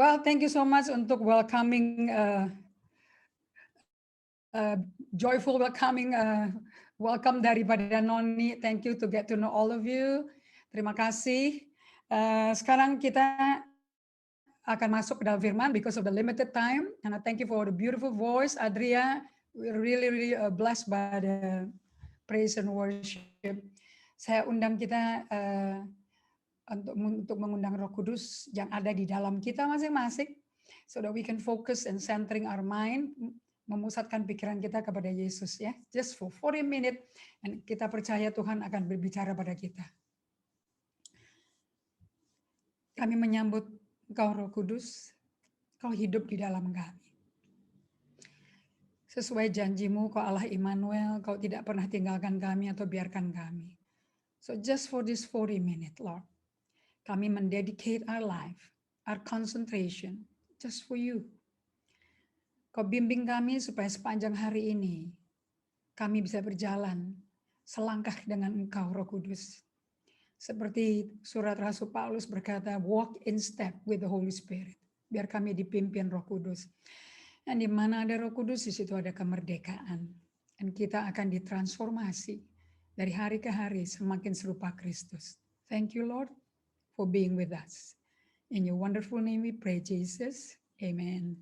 Well, thank you so much untuk welcoming, joyful welcoming, welcome daripada Noni. Thank you to get to know all of you. Terima kasih. Sekarang kita akan masuk ke dalam firman because of the limited time. And I thank you for the beautiful voice, Adria. We're really blessed by the praise and worship. Saya undang kita untuk mengundang Roh Kudus yang ada di dalam kita masing-masing, so that we can focus and centering our mind, memusatkan pikiran kita kepada Yesus ya. Just for 40 minutes, and kita percaya Tuhan akan berbicara pada kita. Kami menyambut Engkau Roh Kudus, Kau hidup di dalam kami. Sesuai janjimu, Kau Allah Immanuel, Kau tidak pernah tinggalkan kami atau biarkan kami. So just for this 40 minutes, Lord, kami mendedicate our life, our concentration, just for you. Kau bimbing kami supaya sepanjang hari ini, kami bisa berjalan selangkah dengan Engkau, Roh Kudus. Seperti surat Rasul Paulus berkata, walk in step with the Holy Spirit. Biar kami dipimpin Roh Kudus. Dan di mana ada Roh Kudus, di situ ada kemerdekaan. Dan kita akan ditransformasi dari hari ke hari semakin serupa Kristus. Thank you, Lord, for being with us. In your wonderful name we pray, Jesus. Amen.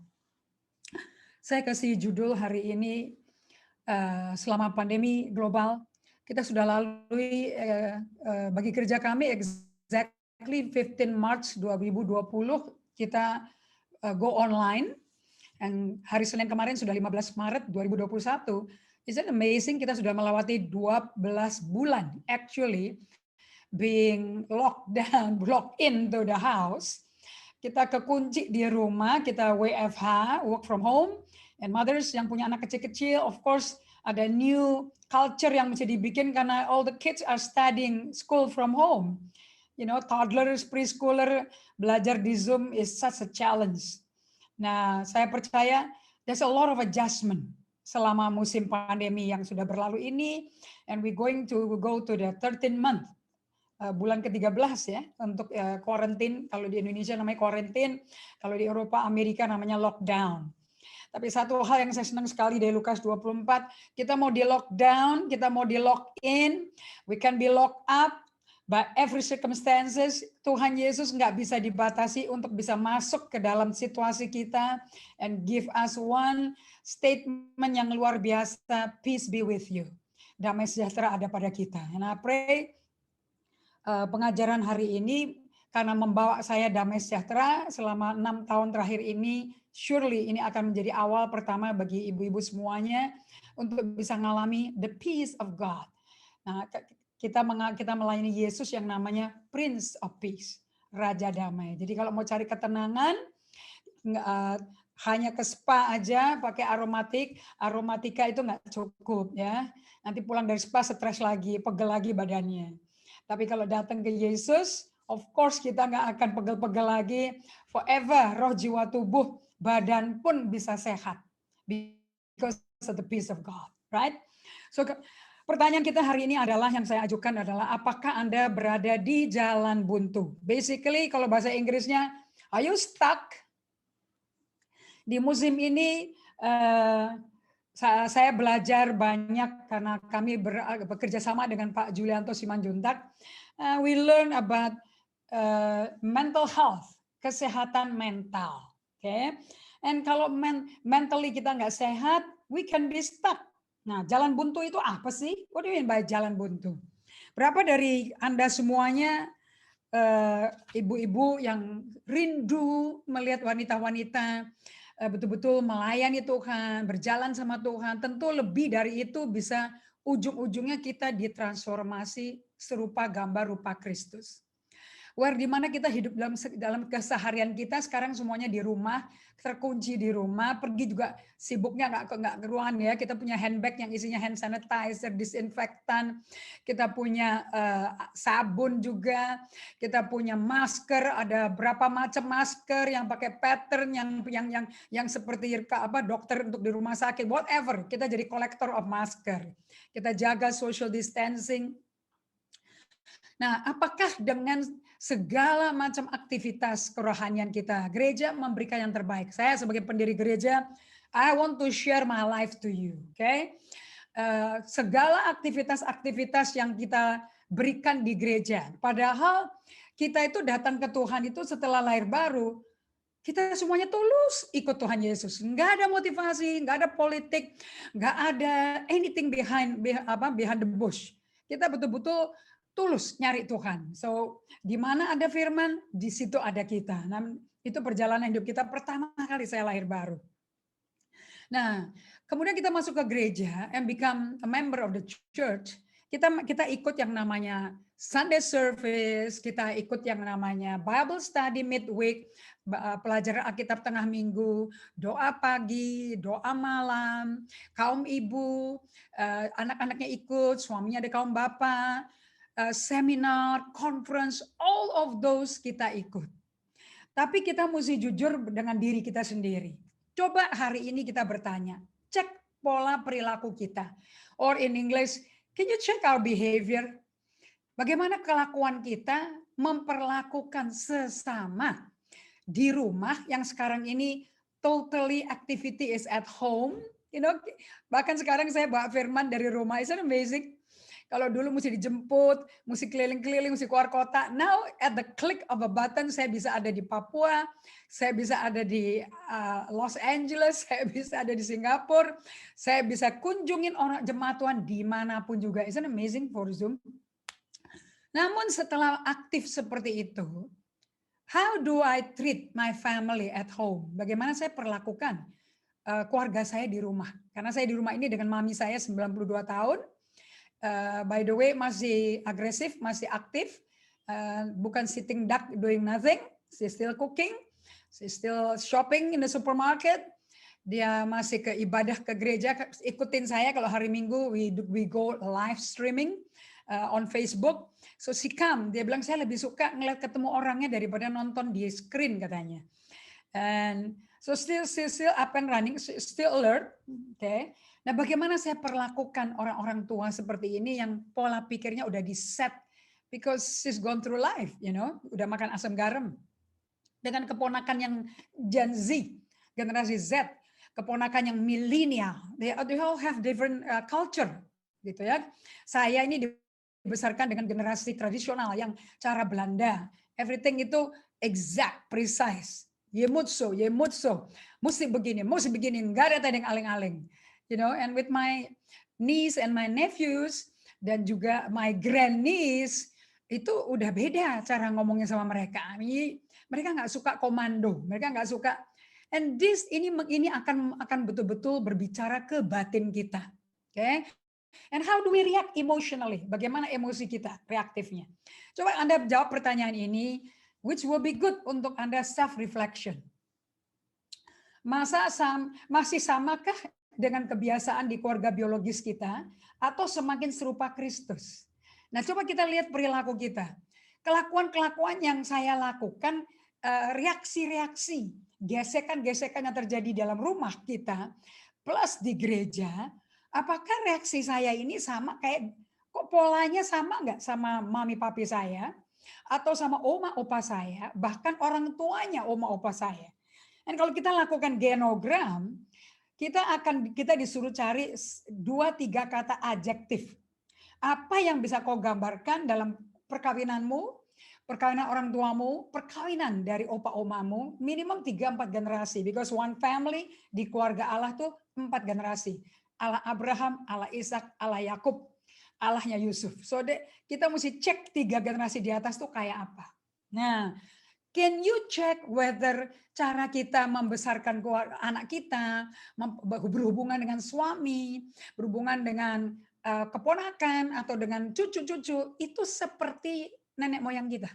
Saya kasih judul hari ini, selama pandemi global, kita sudah lalui, bagi kerja kami, exactly 15 March 2020, kita go online. Dan hari Senin kemarin sudah 15 Maret 2021. Isn't it amazing, kita sudah melewati 12 bulan, actually, being locked down, locked into the house. Kita kekunci di rumah, kita WFH, work from home, and mothers yang punya anak kecil-kecil, of course, ada new culture yang mesti dibikin karena all the kids are studying school from home. You know, toddlers, preschooler, belajar di Zoom is such a challenge. Nah, saya percaya there's a lot of adjustment selama musim pandemi yang sudah berlalu ini, and we're going to go to the 13th month. Bulan ke-13 ya, untuk quarantine. Kalau di Indonesia namanya quarantine, kalau di Eropa, Amerika namanya lockdown. Tapi satu hal yang saya senang sekali dari Lukas 24, kita mau di lockdown, kita mau di lock in, we can be locked up, by every circumstances. Tuhan Yesus nggak bisa dibatasi untuk bisa masuk ke dalam situasi kita and give us one statement yang luar biasa, peace be with you. Damai sejahtera ada pada kita. And I pray, pengajaran hari ini karena membawa saya damai sejahtera selama 6 tahun terakhir ini, surely ini akan menjadi awal pertama bagi ibu-ibu semuanya untuk bisa mengalami the peace of God. Nah, kita melayani Yesus yang namanya Prince of Peace, Raja Damai. Jadi kalau mau cari ketenangan, hanya ke spa aja pakai aromatika itu nggak cukup ya. Nanti pulang dari spa stres lagi, pegel lagi badannya. Tapi kalau datang ke Yesus, of course kita nggak akan pegel-pegel lagi. Forever, roh, jiwa, tubuh, badan pun bisa sehat. Because of the peace of God, right? So pertanyaan kita hari ini adalah, yang saya ajukan adalah, apakah Anda berada di jalan buntu? Basically, kalau bahasa Inggrisnya, are you stuck? Di musim ini, saya belajar banyak karena kami bekerja sama dengan Pak Julianto Simanjuntak. We learn about mental health, kesehatan mental. Okay? And kalau mentally kita nggak sehat, we can be stuck. Nah, jalan buntu itu apa sih? What do you mean by jalan buntu? Berapa dari Anda semuanya, ibu-ibu yang rindu melihat wanita-wanita betul-betul melayani Tuhan, berjalan sama Tuhan, tentu lebih dari itu bisa ujung-ujungnya kita ditransformasi serupa gambar rupa Kristus. Where di mana kita hidup dalam keseharian kita sekarang semuanya di rumah, terkunci di rumah, pergi juga sibuknya nggak ke ruangan ya. Kita punya handbag yang isinya hand sanitizer, disinfektan, kita punya sabun juga, kita punya masker, ada berapa macam masker yang pakai pattern yang seperti dokter untuk di rumah sakit, whatever. Kita jadi collector of masker. Kita jaga social distancing. Nah, apakah dengan segala macam aktivitas kerohanian kita. Gereja memberikan yang terbaik. Saya sebagai pendiri gereja, I want to share my life to you. Okay? Segala aktivitas-aktivitas yang kita berikan di gereja. Padahal kita itu datang ke Tuhan itu setelah lahir baru. Kita semuanya tulus ikut Tuhan Yesus. Nggak ada motivasi, nggak ada politik, nggak ada anything behind the bush. Kita betul-betul tulus nyari Tuhan. So, di mana ada firman, di situ ada kita. Nah, itu perjalanan hidup kita pertama kali saya lahir baru. Nah, kemudian kita masuk ke gereja and become a member of the church. Kita ikut yang namanya Sunday service, kita ikut yang namanya Bible study midweek, pelajaran Alkitab tengah minggu, doa pagi, doa malam, kaum ibu, anak-anaknya ikut, suaminya ada kaum bapak, seminar, conference, all of those kita ikut. Tapi kita mesti jujur dengan diri kita sendiri. Coba hari ini kita bertanya, cek pola perilaku kita. Or in English, can you check our behavior? Bagaimana kelakuan kita memperlakukan sesama di rumah yang sekarang ini totally activity is at home. You know, bahkan sekarang saya bawa firman dari rumah. Isn't it amazing? Kalau dulu mesti dijemput, mesti keliling-keliling, mesti keluar kota. Now at the click of a button, saya bisa ada di Papua, saya bisa ada di Los Angeles, saya bisa ada di Singapura, saya bisa kunjungin orang jemaat Tuhan dimanapun juga. Isn't it amazing for Zoom? Namun setelah aktif seperti itu, how do I treat my family at home? Bagaimana saya perlakukan keluarga saya di rumah? Karena saya di rumah ini dengan mami saya 92 tahun. By the way, masih agresif, masih aktif, bukan sitting duck doing nothing. She's still cooking, she's still shopping in the supermarket. Dia masih ke ibadah ke gereja, ikutin saya kalau hari Minggu we go live streaming on Facebook. So she come, dia bilang saya lebih suka ngeliat ketemu orangnya daripada nonton di screen katanya. And so still up and running, still alert, okay. Nah, bagaimana saya perlakukan orang-orang tua seperti ini yang pola pikirnya udah di set because she's gone through life, you know, udah makan asam garam. Dengan keponakan yang Gen Z, generasi Z, keponakan yang milenial, they all have different culture, gitu ya. Saya ini dibesarkan dengan generasi tradisional yang cara Belanda, everything itu exact, precise. Je moet zo, mesti begini, nggak ada tadeng aling-aling. You know, and with my niece and my nephews dan juga my grandniece itu udah beda cara ngomongnya sama mereka. Mereka nggak suka komando, mereka nggak suka. And ini akan betul-betul berbicara ke batin kita, oke? Okay? And how do we react emotionally? Bagaimana emosi kita reaktifnya? Coba Anda jawab pertanyaan ini, which will be good untuk Anda self reflection. Masih samakah dengan kebiasaan di keluarga biologis kita, atau semakin serupa Kristus? Nah, coba kita lihat perilaku kita. Kelakuan-kelakuan yang saya lakukan, reaksi-reaksi, gesekan-gesekan yang terjadi dalam rumah kita, plus di gereja, apakah reaksi saya ini sama kayak, kok polanya sama nggak sama mami papi saya, atau sama oma opa saya, bahkan orang tuanya oma opa saya. Dan kalau kita lakukan genogram, kita disuruh cari 2-3 kata adjektif. Apa yang bisa kau gambarkan dalam perkawinanmu, perkawinan orang tuamu, perkawinan dari opa-omamu, minimum 3-4 generasi. Because one family di keluarga Allah tuh 4 generasi. Allah Abraham, Allah Ishak, Allah Yakub, Allahnya Yusuf. So kita mesti cek 3 generasi di atas tuh kayak apa. Nah, can you check whether cara kita membesarkan anak kita, berhubungan dengan suami, berhubungan dengan keponakan atau dengan cucu-cucu, itu seperti nenek moyang kita?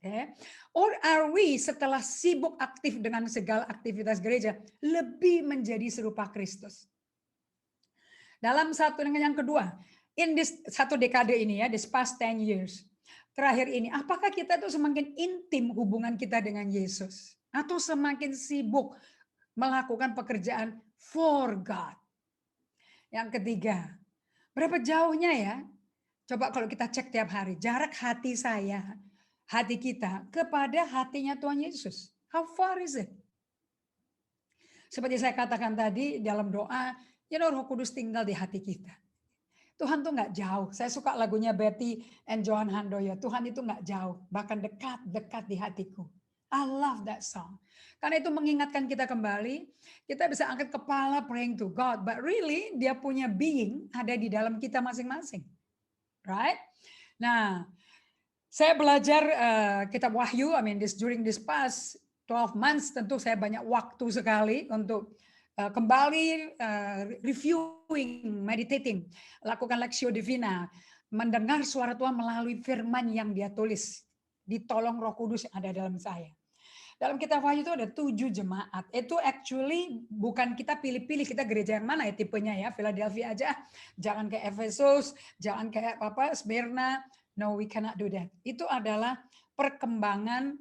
Okay. Or are we setelah sibuk aktif dengan segala aktivitas gereja, lebih menjadi serupa Kristus? Dalam yang kedua, in this 1 dekade ini ya, this past 10 years, terakhir ini, apakah kita tuh semakin intim hubungan kita dengan Yesus? Atau semakin sibuk melakukan pekerjaan for God? Yang ketiga, berapa jauhnya ya? Coba kalau kita cek tiap hari, jarak hati saya hati kita kepada hatinya Tuhan Yesus? How far is it? Seperti saya katakan tadi dalam doa, Roh Kudus tinggal di hati kita. Tuhan tuh nggak jauh. Saya suka lagunya Betty and Johan Handoyo. Tuhan itu nggak jauh, bahkan dekat di hatiku. I love that song. Karena itu mengingatkan kita kembali, kita bisa angkat kepala praying to God, but really dia punya being ada di dalam kita masing-masing. Right? Nah, saya belajar kitab Wahyu, during this past 12 months, tentu saya banyak waktu sekali untuk kembali reviewing, meditating, lakukan Lectio Divina, mendengar suara Tuhan melalui firman yang dia tulis, ditolong Roh Kudus yang ada dalam saya. Dalam kitab Wahyu itu ada 7 jemaat. Itu actually bukan kita pilih-pilih kita gereja yang mana ya tipenya ya, Philadelphia aja, jangan kayak Efesus, jangan kayak Smyrna. No, we cannot do that. Itu adalah perkembangan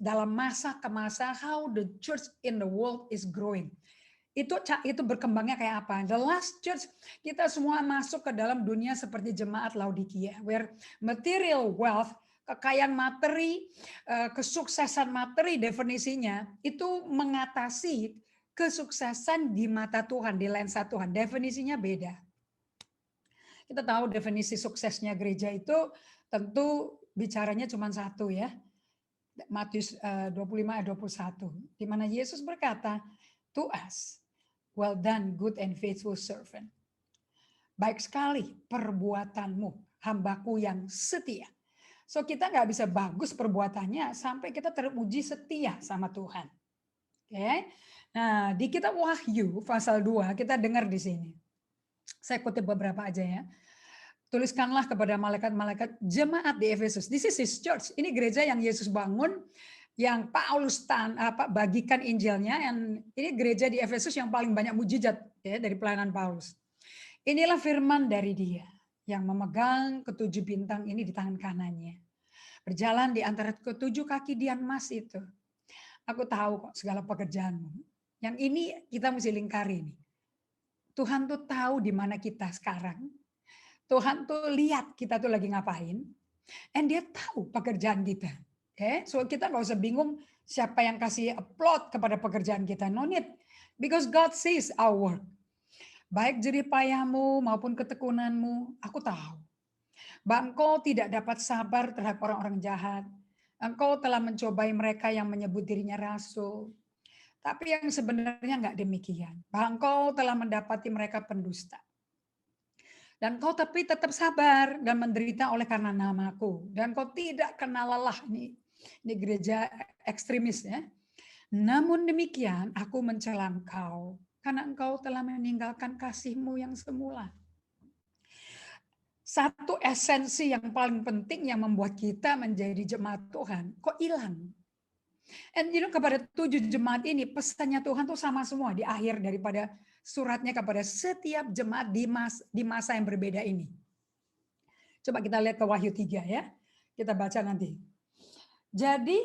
dalam masa ke masa how the church in the world is growing. Itu berkembangnya kayak apa? The last church, kita semua masuk ke dalam dunia seperti jemaat Laodikia, where material wealth, kekayaan materi, kesuksesan materi definisinya itu mengatasi kesuksesan di mata Tuhan, di lensa Tuhan. Definisinya beda. Kita tahu definisi suksesnya gereja itu tentu bicaranya cuma satu ya. Matius 25 ayat 21. Di mana Yesus berkata, to us, well done, good and faithful servant. Baik sekali perbuatanmu, hambaku yang setia. So kita nggak bisa bagus perbuatannya sampai kita teruji setia sama Tuhan. Oke. Nah, di kitab Wahyu pasal 2 kita dengar di sini. Saya kutip beberapa aja ya. Tuliskanlah kepada malaikat-malaikat jemaat di Efesus. This is his church. Ini gereja yang Yesus bangun, yang Paulus bagikan Injilnya. Dan ini gereja di Efesus yang paling banyak mujizat ya dari pelayanan Paulus. Inilah firman dari dia yang memegang ketujuh bintang ini di tangan kanannya. Berjalan di antara ketujuh kaki Dian emas itu. Aku tahu kok segala pekerjaanmu. Yang ini kita mesti lingkari nih. Tuhan tuh tahu di mana kita sekarang. Tuhan tuh lihat kita tuh lagi ngapain. And dia tahu pekerjaan kita. Okay? So kita nggak usah bingung siapa yang kasih upload kepada pekerjaan kita. No need. Because God sees our work. Baik jerih payahmu maupun ketekunanmu, aku tahu. Bahwa engkau tidak dapat sabar terhadap orang-orang jahat. Engkau telah mencobai mereka yang menyebut dirinya rasul. Tapi yang sebenarnya nggak demikian. Bahwa engkau telah mendapati mereka pendusta. Dan kau tapi tetap sabar dan menderita oleh karena namaku. Dan kau tidak kenal lelah. Ini gereja ekstremis ya. Namun demikian aku mencela engkau. Karena engkau telah meninggalkan kasihmu yang semula. Satu esensi yang paling penting yang membuat kita menjadi jemaat Tuhan. Kok hilang? And kepada 7 jemaat ini pesannya Tuhan tuh sama semua di akhir daripada suratnya kepada setiap jemaat di masa yang berbeda ini. Coba kita lihat ke Wahyu 3 ya. Kita baca nanti. Jadi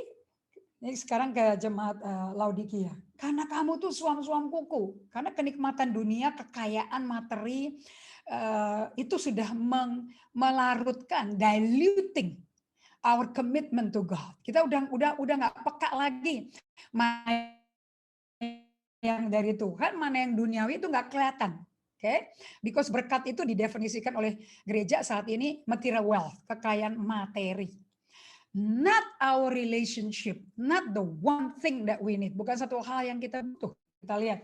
ini sekarang ke jemaat Laodikia. Karena kamu tuh suam-suam kuku. Karena kenikmatan dunia, kekayaan materi itu sudah melarutkan, diluting our commitment to God. Kita udah nggak peka lagi. Yang dari Tuhan, mana yang duniawi itu nggak kelihatan. Okay? Because berkat itu didefinisikan oleh gereja saat ini material wealth, kekayaan materi. Not our relationship, not the one thing that we need. Bukan satu hal yang kita butuh. Kita lihat.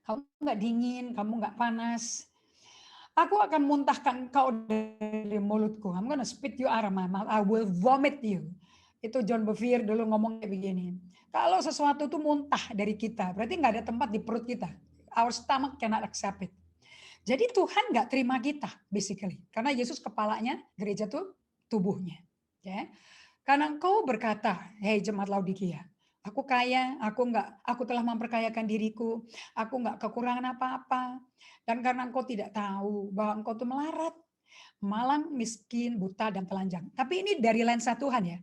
Kamu nggak dingin, kamu nggak panas. Aku akan muntahkan kau dari mulutku. I'm gonna spit you out of my mouth. I will vomit you. Itu John Bevere dulu ngomong kayak begini. Kalau sesuatu itu muntah dari kita, berarti nggak ada tempat di perut kita. Our stomach cannot accept it. Jadi Tuhan nggak terima kita, basically. Karena Yesus kepalanya, gereja itu tubuhnya. Ya. Karena engkau berkata, hei jemaat Laodikia, aku kaya, aku telah memperkayakan diriku, aku nggak kekurangan apa-apa. Dan karena engkau tidak tahu bahwa engkau itu melarat, malang, miskin, buta, dan telanjang. Tapi ini dari lensa Tuhan ya.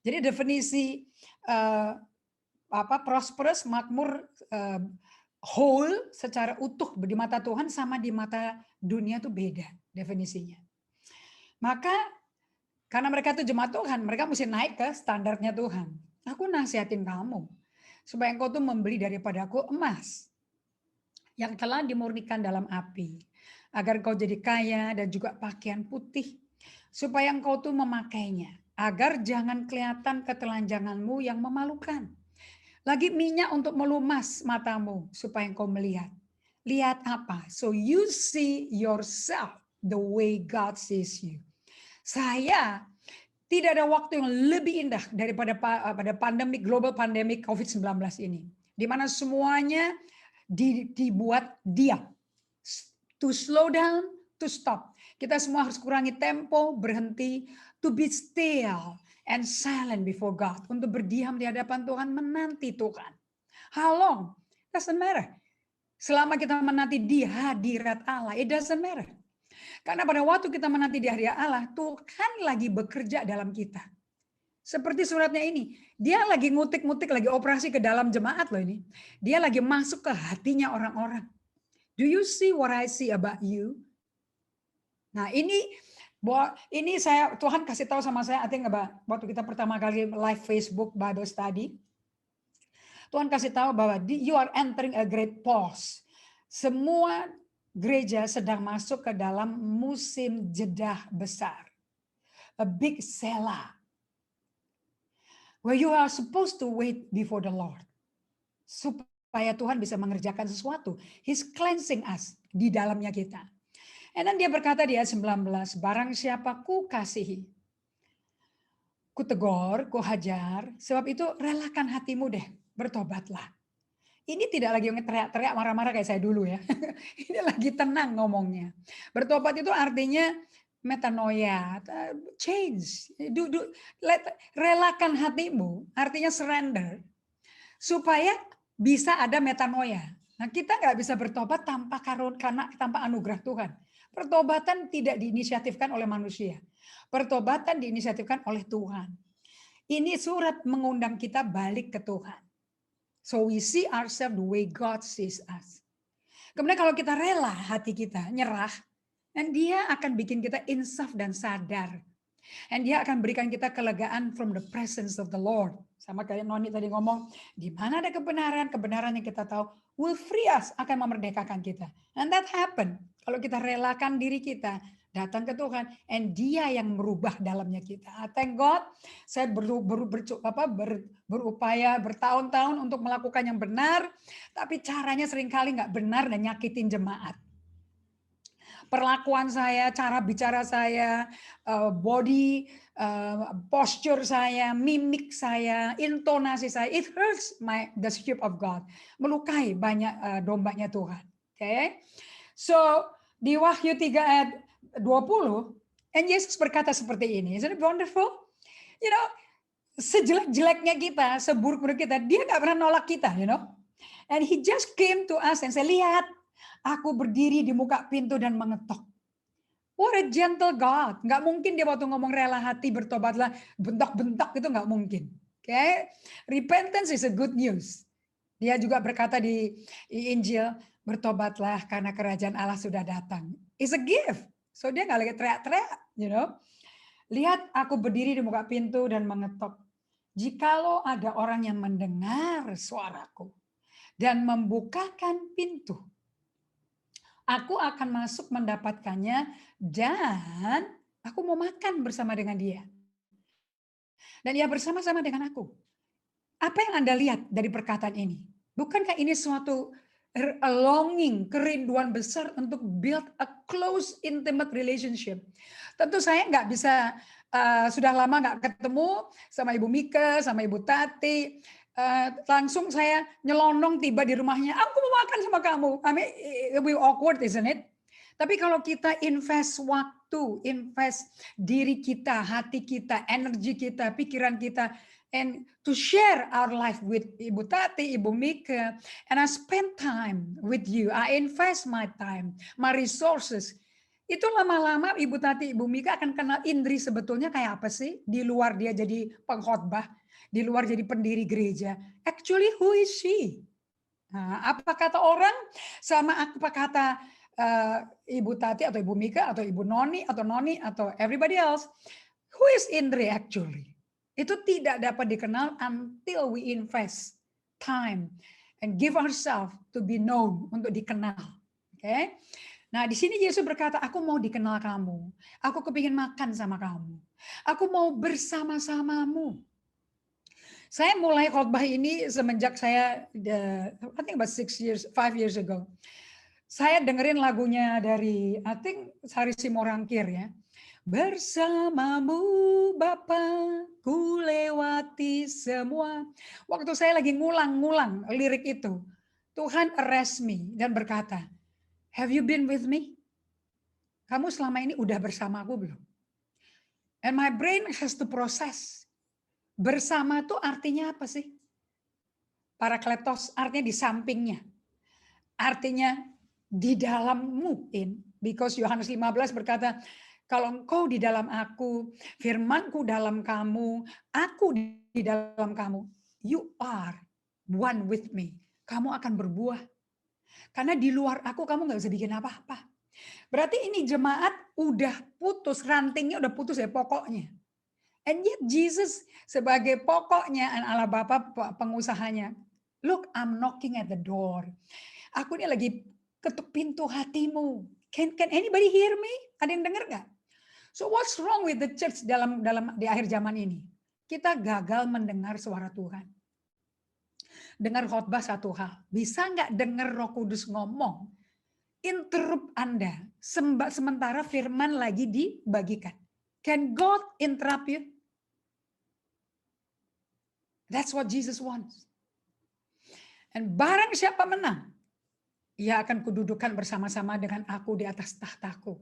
Jadi definisi prosperous, makmur, whole secara utuh di mata Tuhan sama di mata dunia itu beda definisinya. Maka Karena mereka itu jemaat Tuhan, mereka mesti naik ke standarnya Tuhan. Aku nasihatin kamu, supaya engkau tuh membeli daripadaku emas yang telah dimurnikan dalam api, agar engkau jadi kaya dan juga pakaian putih, supaya engkau tuh memakainya, agar jangan kelihatan ketelanjanganmu yang memalukan. Lagi minyak untuk melumas matamu, supaya engkau melihat. Lihat apa? So you see yourself the way God sees you. Saya tidak ada waktu yang lebih indah daripada pada pandemi, global pandemic COVID-19 ini. Di mana semuanya dibuat diam. To slow down, to stop. Kita semua harus kurangi tempo, berhenti, to be still and silent before God. Untuk berdiam di hadapan Tuhan, menanti Tuhan. How long? Doesn't matter. Selama kita menanti di hadirat Allah, it doesn't matter. Karena pada waktu kita menanti di hadirat Allah, Tuhan lagi bekerja dalam kita. Seperti suratnya ini, dia lagi ngutik-ngutik, lagi operasi ke dalam jemaat loh ini. Dia lagi masuk ke hatinya orang-orang. Do you see what I see about you? Nah ini Tuhan kasih tahu sama saya, I think waktu kita pertama kali live Facebook Bible Study, Tuhan kasih tahu bahwa you are entering a great pause. Semua gereja sedang masuk ke dalam musim jedah besar. A big selah. Where you are supposed to wait before the Lord. Supaya Tuhan bisa mengerjakan sesuatu. He's cleansing us di dalamnya kita. And then dia berkata di ayat 19, barang siapa ku kasihi, ku tegur, ku hajar, sebab itu relakan hatimu deh, bertobatlah. Ini tidak lagi teriak-teriak marah-marah kayak saya dulu ya. Ini lagi tenang ngomongnya. Bertobat itu artinya metanoia, change, relakan hatimu, artinya surrender, supaya bisa ada metanoia. Nah kita nggak bisa bertobat tanpa anugerah Tuhan. Pertobatan tidak diinisiatifkan oleh manusia. Pertobatan diinisiatifkan oleh Tuhan. Ini surat mengundang kita balik ke Tuhan. So we see ourselves the way God sees us. Kemudian kalau kita rela hati kita nyerah, dan dia akan bikin kita insaf dan sadar. Dan dia akan berikan kita kelegaan from the presence of the Lord. Sama kayak Noni tadi ngomong, di mana ada kebenaran, kebenaran yang kita tahu will free us, akan memerdekakan kita. And that happen. Kalau kita relakan diri kita, datang ke Tuhan, and dia yang merubah dalamnya kita. Thank God, saya berupaya bertahun-tahun untuk melakukan yang benar, tapi caranya seringkali nggak benar dan nyakitin jemaat. Perlakuan saya, cara bicara saya, body, posture saya, mimik saya, intonasi saya, it hurts the sheep of God. Melukai banyak dombanya Tuhan. Okay? So, di Wahyu 3 ayat 20, and Yesus berkata seperti ini. Isn't it wonderful? You know, sejelek-jeleknya kita, seburuk-buruk kita, dia nggak pernah nolak kita, you know. And he just came to us and said, lihat, aku berdiri di muka pintu dan mengetok. What a gentle God. Nggak mungkin dia waktu ngomong rela hati, bertobatlah, bentak-bentak itu nggak mungkin. Okay? Repentance is a good news. Dia juga berkata di Injil, bertobatlah karena kerajaan Allah sudah datang. It's a gift. So dia nggak lagi teriak-teriak, you know. Lihat, aku berdiri di muka pintu dan mengetok. Jikalau ada orang yang mendengar suaraku dan membukakan pintu, aku akan masuk mendapatkannya dan aku mau makan bersama dengan dia. Dan ia bersama-sama dengan aku. Apa yang Anda lihat dari perkataan ini? Bukankah ini suatu longing, kerinduan besar untuk build a close, intimate relationship? Tentu saya nggak bisa, sudah lama nggak ketemu sama Ibu Mika, sama Ibu Tati, langsung saya nyelonong tiba di rumahnya, aku mau makan sama kamu. I mean, it will be awkward, isn't it? Tapi kalau kita invest waktu, invest diri kita, hati kita, energi kita, pikiran kita, and to share our life with Ibu Tati, Ibu Mika, and I spend time with you, I invest my time, my resources, itu lama-lama Ibu Tati, Ibu Mika akan kenal Indri sebetulnya kayak apa sih, di luar dia jadi pengkhotbah, di luar jadi pendiri gereja. Actually, who is she? Nah, apa kata orang sama apa kata Ibu Tati atau Ibu Mika atau Ibu Noni atau everybody else? Who Who is Indri actually? Itu tidak dapat dikenal until we invest time and give ourselves to be known, untuk dikenal. Oke. Nah, di sini Yesus berkata, aku mau dikenal kamu. Aku kepingin makan sama kamu. Aku mau bersama-samamu. Saya mulai khotbah ini semenjak saya, I think about 5 years ago. Saya dengerin lagunya dari, I think Sari Simorangkir ya. Bersamamu Bapa, ku lewati semua. Waktu saya lagi ngulang-ngulang lirik itu, Tuhan arrest me dan berkata, have you been with me? Kamu selama ini udah bersama aku belum? And my brain has to process. Bersama itu artinya apa sih? Parakletos artinya di sampingnya. Artinya di dalammu, because Yohanes 15 berkata, kalau engkau di dalam aku, firmanku dalam kamu, aku di dalam kamu, you are one with me. Kamu akan berbuah. Karena di luar aku kamu nggak bisa bikin apa-apa. Berarti ini jemaat udah putus, rantingnya udah putus ya pokoknya. And yet Jesus sebagai pokoknya Allah Bapa pengusahanya. Look, I'm knocking at the door. Aku ini lagi ketuk pintu hatimu. Can anybody hear me? Ada yang dengar nggak? So what's wrong with the church di akhir zaman ini? Kita gagal mendengar suara Tuhan. Dengar khotbah satu hal. Bisa nggak dengar Roh Kudus ngomong? Interrupt Anda sementara firman lagi dibagikan. Can God interrupt you? That's what Jesus wants. And barang siapa menang, ia akan kududukan bersama-sama dengan aku di atas tahtaku.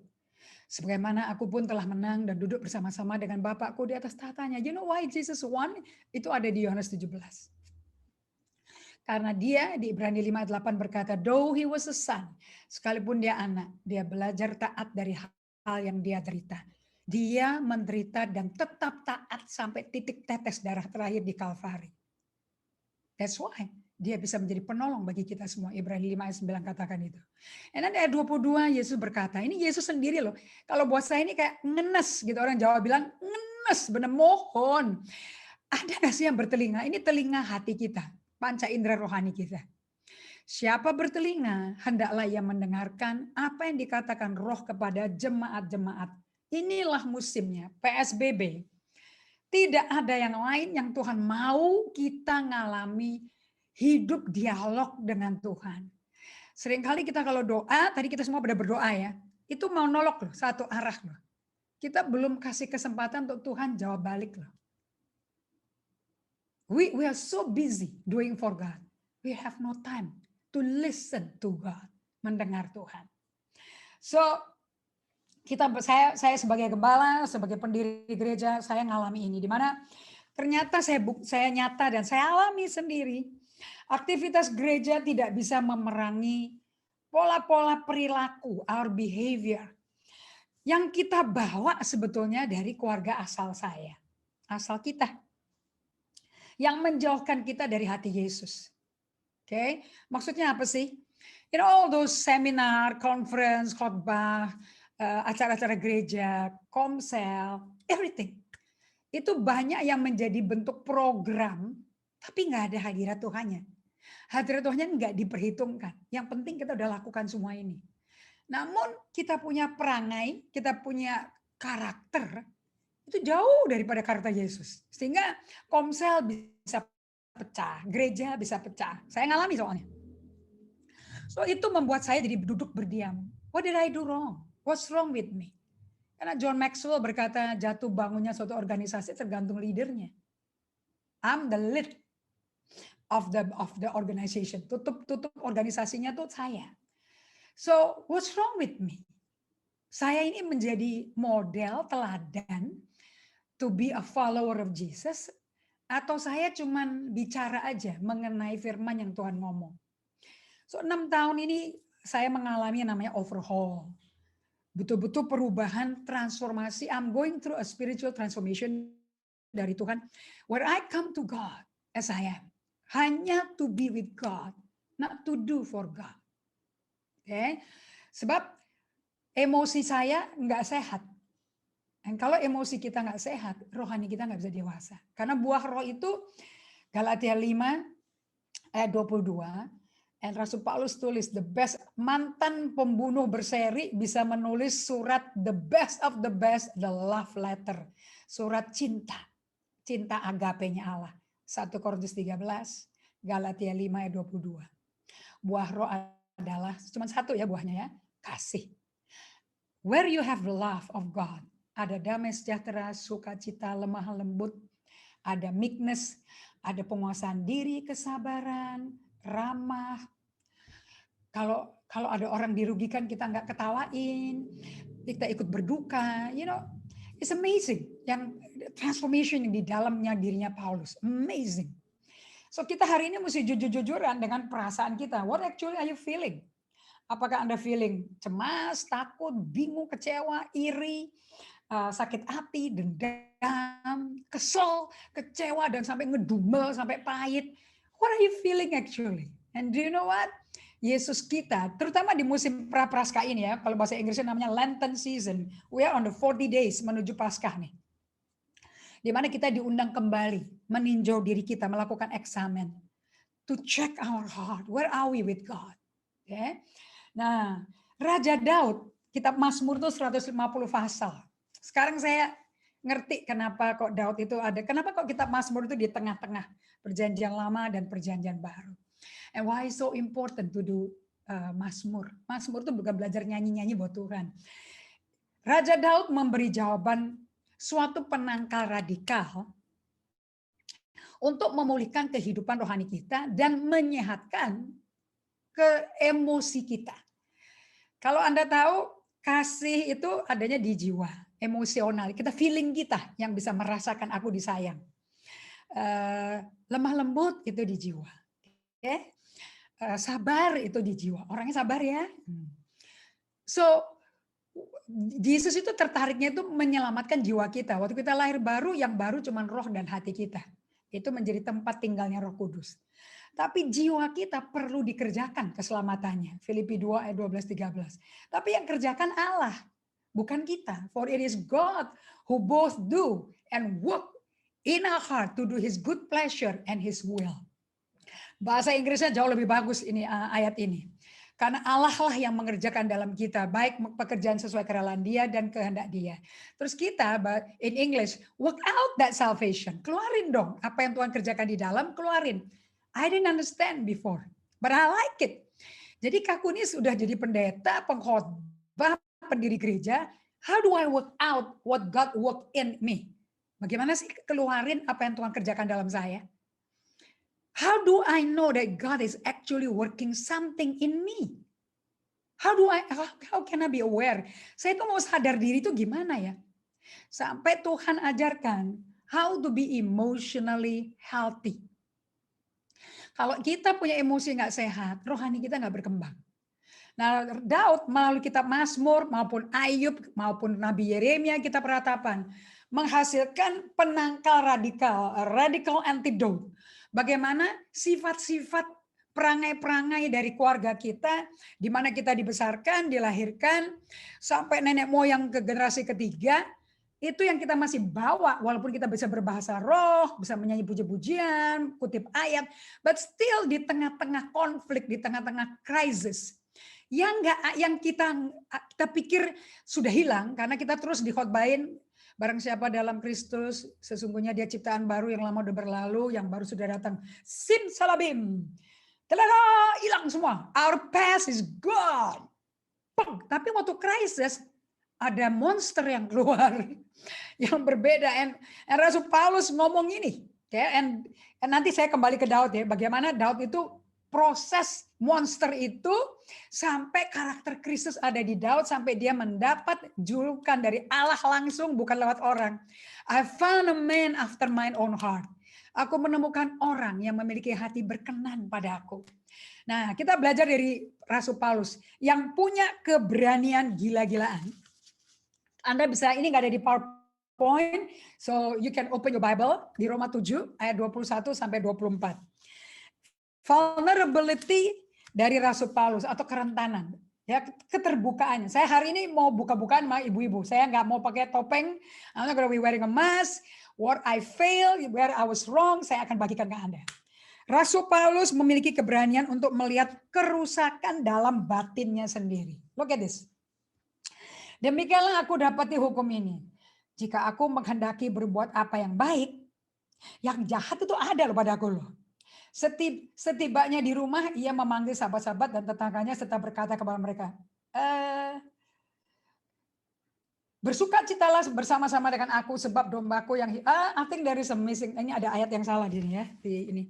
Sebagaimana aku pun telah menang dan duduk bersama-sama dengan Bapakku di atas tahtanya. You know why Jesus won? Itu ada di Yohanes 17. Karena dia di Ibrani 5:8 berkata, though he was a son, sekalipun dia anak, dia belajar taat dari hal yang dia derita. Dia menderita dan tetap taat sampai titik tetes darah terakhir di Kalvari. That's why dia bisa menjadi penolong bagi kita semua. Ibrani 5:9 katakan itu. Dan ayat 22 Yesus berkata, ini Yesus sendiri loh. Kalau buat saya ini kayak ngenes gitu, orang Jawa bilang ngenes, bener mohon. Ada gak sih yang bertelinga? Ini telinga hati kita, panca indera rohani kita. Siapa bertelinga, hendaklah ia mendengarkan apa yang dikatakan roh kepada jemaat-jemaat. Inilah musimnya, PSBB. Tidak ada yang lain yang Tuhan mau kita ngalami hidup dialog dengan Tuhan. Seringkali kita kalau doa, tadi kita semua pada berdoa ya, itu mau nolok loh, satu arah loh. Kita belum kasih kesempatan untuk Tuhan jawab balik loh. We are so busy doing for God. We have no time to listen to God, mendengar Tuhan. So saya sebagai gembala, sebagai pendiri gereja, saya ngalami ini, di mana ternyata saya nyata dan saya alami sendiri. Aktivitas gereja tidak bisa memerangi pola-pola perilaku, our behavior, yang kita bawa sebetulnya dari keluarga asal saya, asal kita, yang menjauhkan kita dari hati Yesus. Oke, maksudnya apa sih? You know, all those seminar, conference, khotbah, acara-acara gereja, komsel, everything. Itu banyak yang menjadi bentuk program, tapi nggak ada hadirat Tuhannya. Hadirat Tuhannya nggak diperhitungkan. Yang penting kita udah lakukan semua ini. Namun kita punya perangai, kita punya karakter, itu jauh daripada karakter Yesus. Sehingga komsel bisa pecah, gereja bisa pecah. Saya ngalami soalnya. So itu membuat saya jadi duduk berdiam. What did I do wrong? What's wrong with me? Karena John Maxwell berkata jatuh bangunnya suatu organisasi tergantung leadernya. I'm the lead of the organization. Tutup organisasinya tuh saya. So what's wrong with me? Saya ini menjadi model teladan to be a follower of Jesus, atau saya cuman bicara aja mengenai firman yang Tuhan ngomong. So 6 tahun ini saya mengalami yang namanya overhaul. Betul-betul perubahan, transformasi. I'm going through a spiritual transformation dari Tuhan. Where I come to God as I am. Hanya to be with God. Not to do for God. Oke. Sebab emosi saya nggak sehat. Dan kalau emosi kita nggak sehat, rohani kita nggak bisa dewasa. Karena buah roh itu Galatia 5 ayat 22. Dan Rasul Paulus tulis the best, mantan pembunuh berseri bisa menulis surat the best of the best, the love letter. Surat cinta. Cinta agape-nya Allah. 1 Korintus 13, Galatia 5 ayat 22. Buah roh adalah, cuma satu ya buahnya ya, kasih. Where you have the love of God, ada damai sejahtera, sukacita, lemah lembut, ada meekness, ada penguasaan diri, kesabaran, ramah. Kalau ada orang dirugikan kita nggak ketawain, kita ikut berduka, it's amazing. Yang transformation yang di dalamnya dirinya Paulus, amazing. So kita hari ini mesti jujur-jujuran dengan perasaan kita. What actually are you feeling? Apakah Anda feeling cemas, takut, bingung, kecewa, iri, sakit hati, dendam, kesel, kecewa, dan sampai ngedumel, sampai pahit? What are you feeling actually? And do you know what? Yesus kita, terutama di musim Prapaskah ini ya, kalau bahasa Inggrisnya namanya Lenten season, we are on the 40 days menuju Paskah nih. Di mana kita diundang kembali, meninjau diri kita, melakukan eksamen. To check our heart, where are we with God? Okay? Nah, Raja Daud, kitab Mazmur itu 150 pasal. Sekarang saya ngerti kenapa kok Daud itu ada, kenapa kok kitab Mazmur itu di tengah-tengah perjanjian lama dan perjanjian baru. And why is so important to do Mazmur? Mazmur itu bukan belajar nyanyi-nyanyi buat Tuhan. Raja Daud memberi jawaban suatu penangkal radikal untuk memulihkan kehidupan rohani kita dan menyehatkan ke emosi kita. Kalau Anda tahu, kasih itu adanya di jiwa, emosional. Kita feeling kita yang bisa merasakan aku disayang. Lemah lembut itu di jiwa. Okay? Sabar itu di jiwa. Orangnya sabar ya. So, Yesus itu tertariknya itu menyelamatkan jiwa kita. Waktu kita lahir baru, yang baru cuma roh dan hati kita. Itu menjadi tempat tinggalnya Roh Kudus. Tapi jiwa kita perlu dikerjakan keselamatannya. Filipi 2 ayat 12-13. Tapi yang kerjakan Allah, bukan kita. For it is God who both do and work in our heart to do His good pleasure and His will. Bahasa Inggrisnya jauh lebih bagus ini ayat ini. Karena Allah lah yang mengerjakan dalam kita, baik pekerjaan sesuai kerelaan Dia dan kehendak Dia. Terus kita, in English, work out that salvation. Keluarin dong apa yang Tuhan kerjakan di dalam, keluarin. I didn't understand before, but I like it. Jadi Kakuni sudah jadi pendeta, pengkhotbah, pendiri gereja. How do I work out what God worked in me? Bagaimana sih keluarin apa yang Tuhan kerjakan dalam saya? How do I know that God is actually working something in me? How can I be aware? Saya tuh mau sadar diri itu gimana ya? Sampai Tuhan ajarkan how to be emotionally healthy. Kalau kita punya emosi nggak sehat, rohani kita nggak berkembang. Nah, Daud melalui kitab Mazmur maupun Ayub maupun Nabi Yeremia kita perhatapan menghasilkan penangkal radical antidote. Bagaimana sifat-sifat perangai-perangai dari keluarga kita, di mana kita dibesarkan, dilahirkan, sampai nenek moyang ke generasi ketiga, itu yang kita masih bawa, walaupun kita bisa berbahasa roh, bisa menyanyi puji-pujian, kutip ayat, but still di tengah-tengah konflik, di tengah-tengah krisis, yang kita pikir sudah hilang, karena kita terus dikhotbahin, barang siapa dalam Kristus, sesungguhnya dia ciptaan baru, yang lama udah berlalu, yang baru sudah datang. Sim salabim. Telah hilang semua. Our past is gone. Tapi waktu krisis, ada monster yang keluar. Yang berbeda. And Rasul Paulus ngomong ini. And nanti saya kembali ke Daud ya. Bagaimana Daud itu proses monster itu sampai karakter Kristus ada di Daud, sampai dia mendapat julukan dari Allah langsung, bukan lewat orang. I found a man after mine own heart. Aku menemukan orang yang memiliki hati berkenan pada aku. Nah, kita belajar dari Rasul Paulus yang punya keberanian gila-gilaan. Anda bisa, ini nggak ada di PowerPoint, so you can open your Bible di Roma 7 ayat 21 sampai 24. Vulnerability dari Rasul Paulus atau kerentanan. Ya, keterbukaannya. Saya hari ini mau buka-bukaan sama ibu-ibu. Saya nggak mau pakai topeng. I'm not gonna be wearing a mask. What I failed, where I was wrong, saya akan bagikan ke Anda. Rasul Paulus memiliki keberanian untuk melihat kerusakan dalam batinnya sendiri. Look at this. Demikianlah aku dapati hukum ini. Jika aku menghendaki berbuat apa yang baik, yang jahat itu ada loh pada aku loh. Setibanya di rumah, ia memanggil sahabat-sahabat dan tetangganya serta berkata kepada mereka, bersukacitalah bersama-sama dengan aku sebab dombaku yang I think there is a missing. Ini ada ayat yang salah di sini ya, di ini.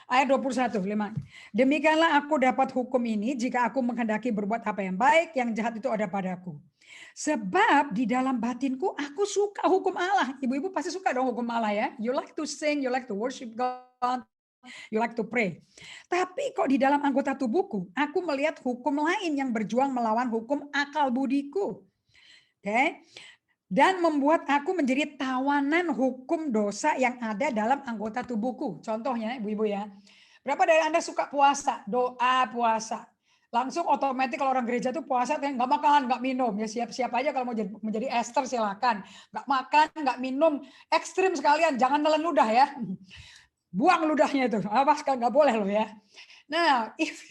Ayat 21, 5. Demikianlah aku dapat hukum ini jika aku menghendaki berbuat apa yang baik, yang jahat itu ada padaku. Sebab di dalam batinku aku suka hukum Allah. Ibu-ibu pasti suka dong hukum Allah ya. You like to sing, you like to worship God, you like to pray. Tapi kok di dalam anggota tubuhku, aku melihat hukum lain yang berjuang melawan hukum akal budiku. Oke. Dan membuat aku menjadi tawanan hukum dosa yang ada dalam anggota tubuhku. Contohnya, ibu-ibu ya. Berapa dari Anda suka puasa? Doa puasa. Langsung otomatis kalau orang gereja tuh puasa nggak makan, nggak minum. Ya siap-siap aja kalau mau menjadi Esther silakan. Nggak makan, nggak minum. Ekstrim sekalian, jangan nelen ludah ya. Buang ludahnya itu. Awas kan nggak boleh loh ya. Nah, if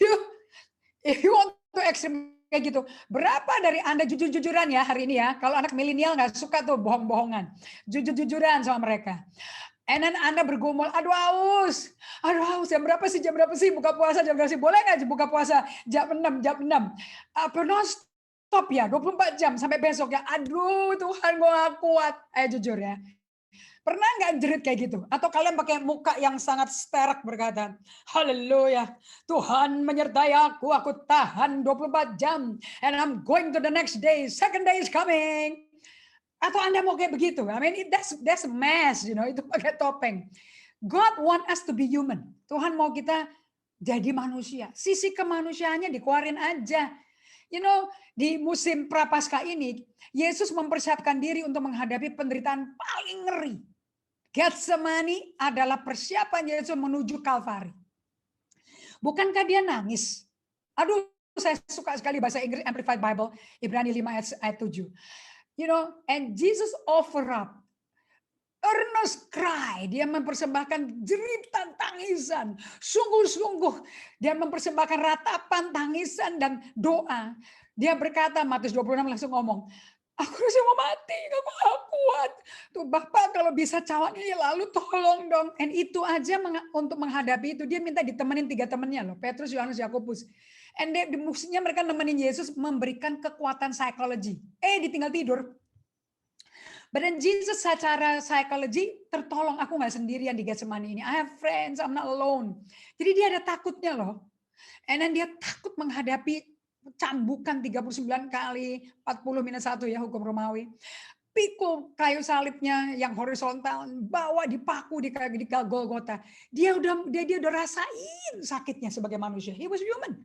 you want to ekstrim kayak gitu. Berapa dari Anda jujur-jujuran ya hari ini ya? Kalau anak milenial nggak suka tuh bohong-bohongan. Jujur-jujuran sama mereka. And then Anda bergumul, aduh haus, jam berapa sih buka puasa, jam berapa sih, boleh nggak buka puasa jam 6, non stop ya, 24 jam sampai besok ya, aduh Tuhan gue gak kuat, jujur ya. Pernah nggak jerit kayak gitu? Atau kalian pakai muka yang sangat sterek berkata, haleluya, Tuhan menyertai aku tahan 24 jam, and I'm going to the next day, second day is coming. Atau Anda mau kayak begitu? I mean, that's a mess, itu pakai topeng. God want us to be human. Tuhan mau kita jadi manusia. Sisi kemanusiaannya dikeluarin aja. Di musim Prapaskah ini, Yesus mempersiapkan diri untuk menghadapi penderitaan paling ngeri. Getsemani adalah persiapan Yesus menuju Kalvari. Bukankah dia nangis? Aduh, saya suka sekali bahasa Inggris Amplified Bible, Ibrani 5 ayat 7. And Jesus offer up earnest cry. Dia mempersembahkan jeritan tangisan. Sungguh-sungguh. Dia mempersembahkan ratapan tangisan dan doa. Dia berkata, Matius 26 langsung ngomong, aku rasanya mau mati, aku gak kuat. Tuh Bapak kalau bisa cawan ini lalu tolong dong. And itu aja untuk menghadapi itu. Dia minta ditemenin 3 temannya loh. Petrus, Yohanes, Yakobus. And mestinya mereka nemenin Yesus memberikan kekuatan psikologi. Ditinggal tidur. But then Jesus secara psikologi tertolong. Aku gak sendirian di Getsemani ini. I have friends, I'm not alone. Jadi dia ada takutnya loh. And then dia takut menghadapi cambukan 39 kali 40-1 ya hukum Romawi. Pikul kayu salibnya yang horizontal, bawa dipaku di Golgota. Dia udah rasain sakitnya sebagai manusia. He was human.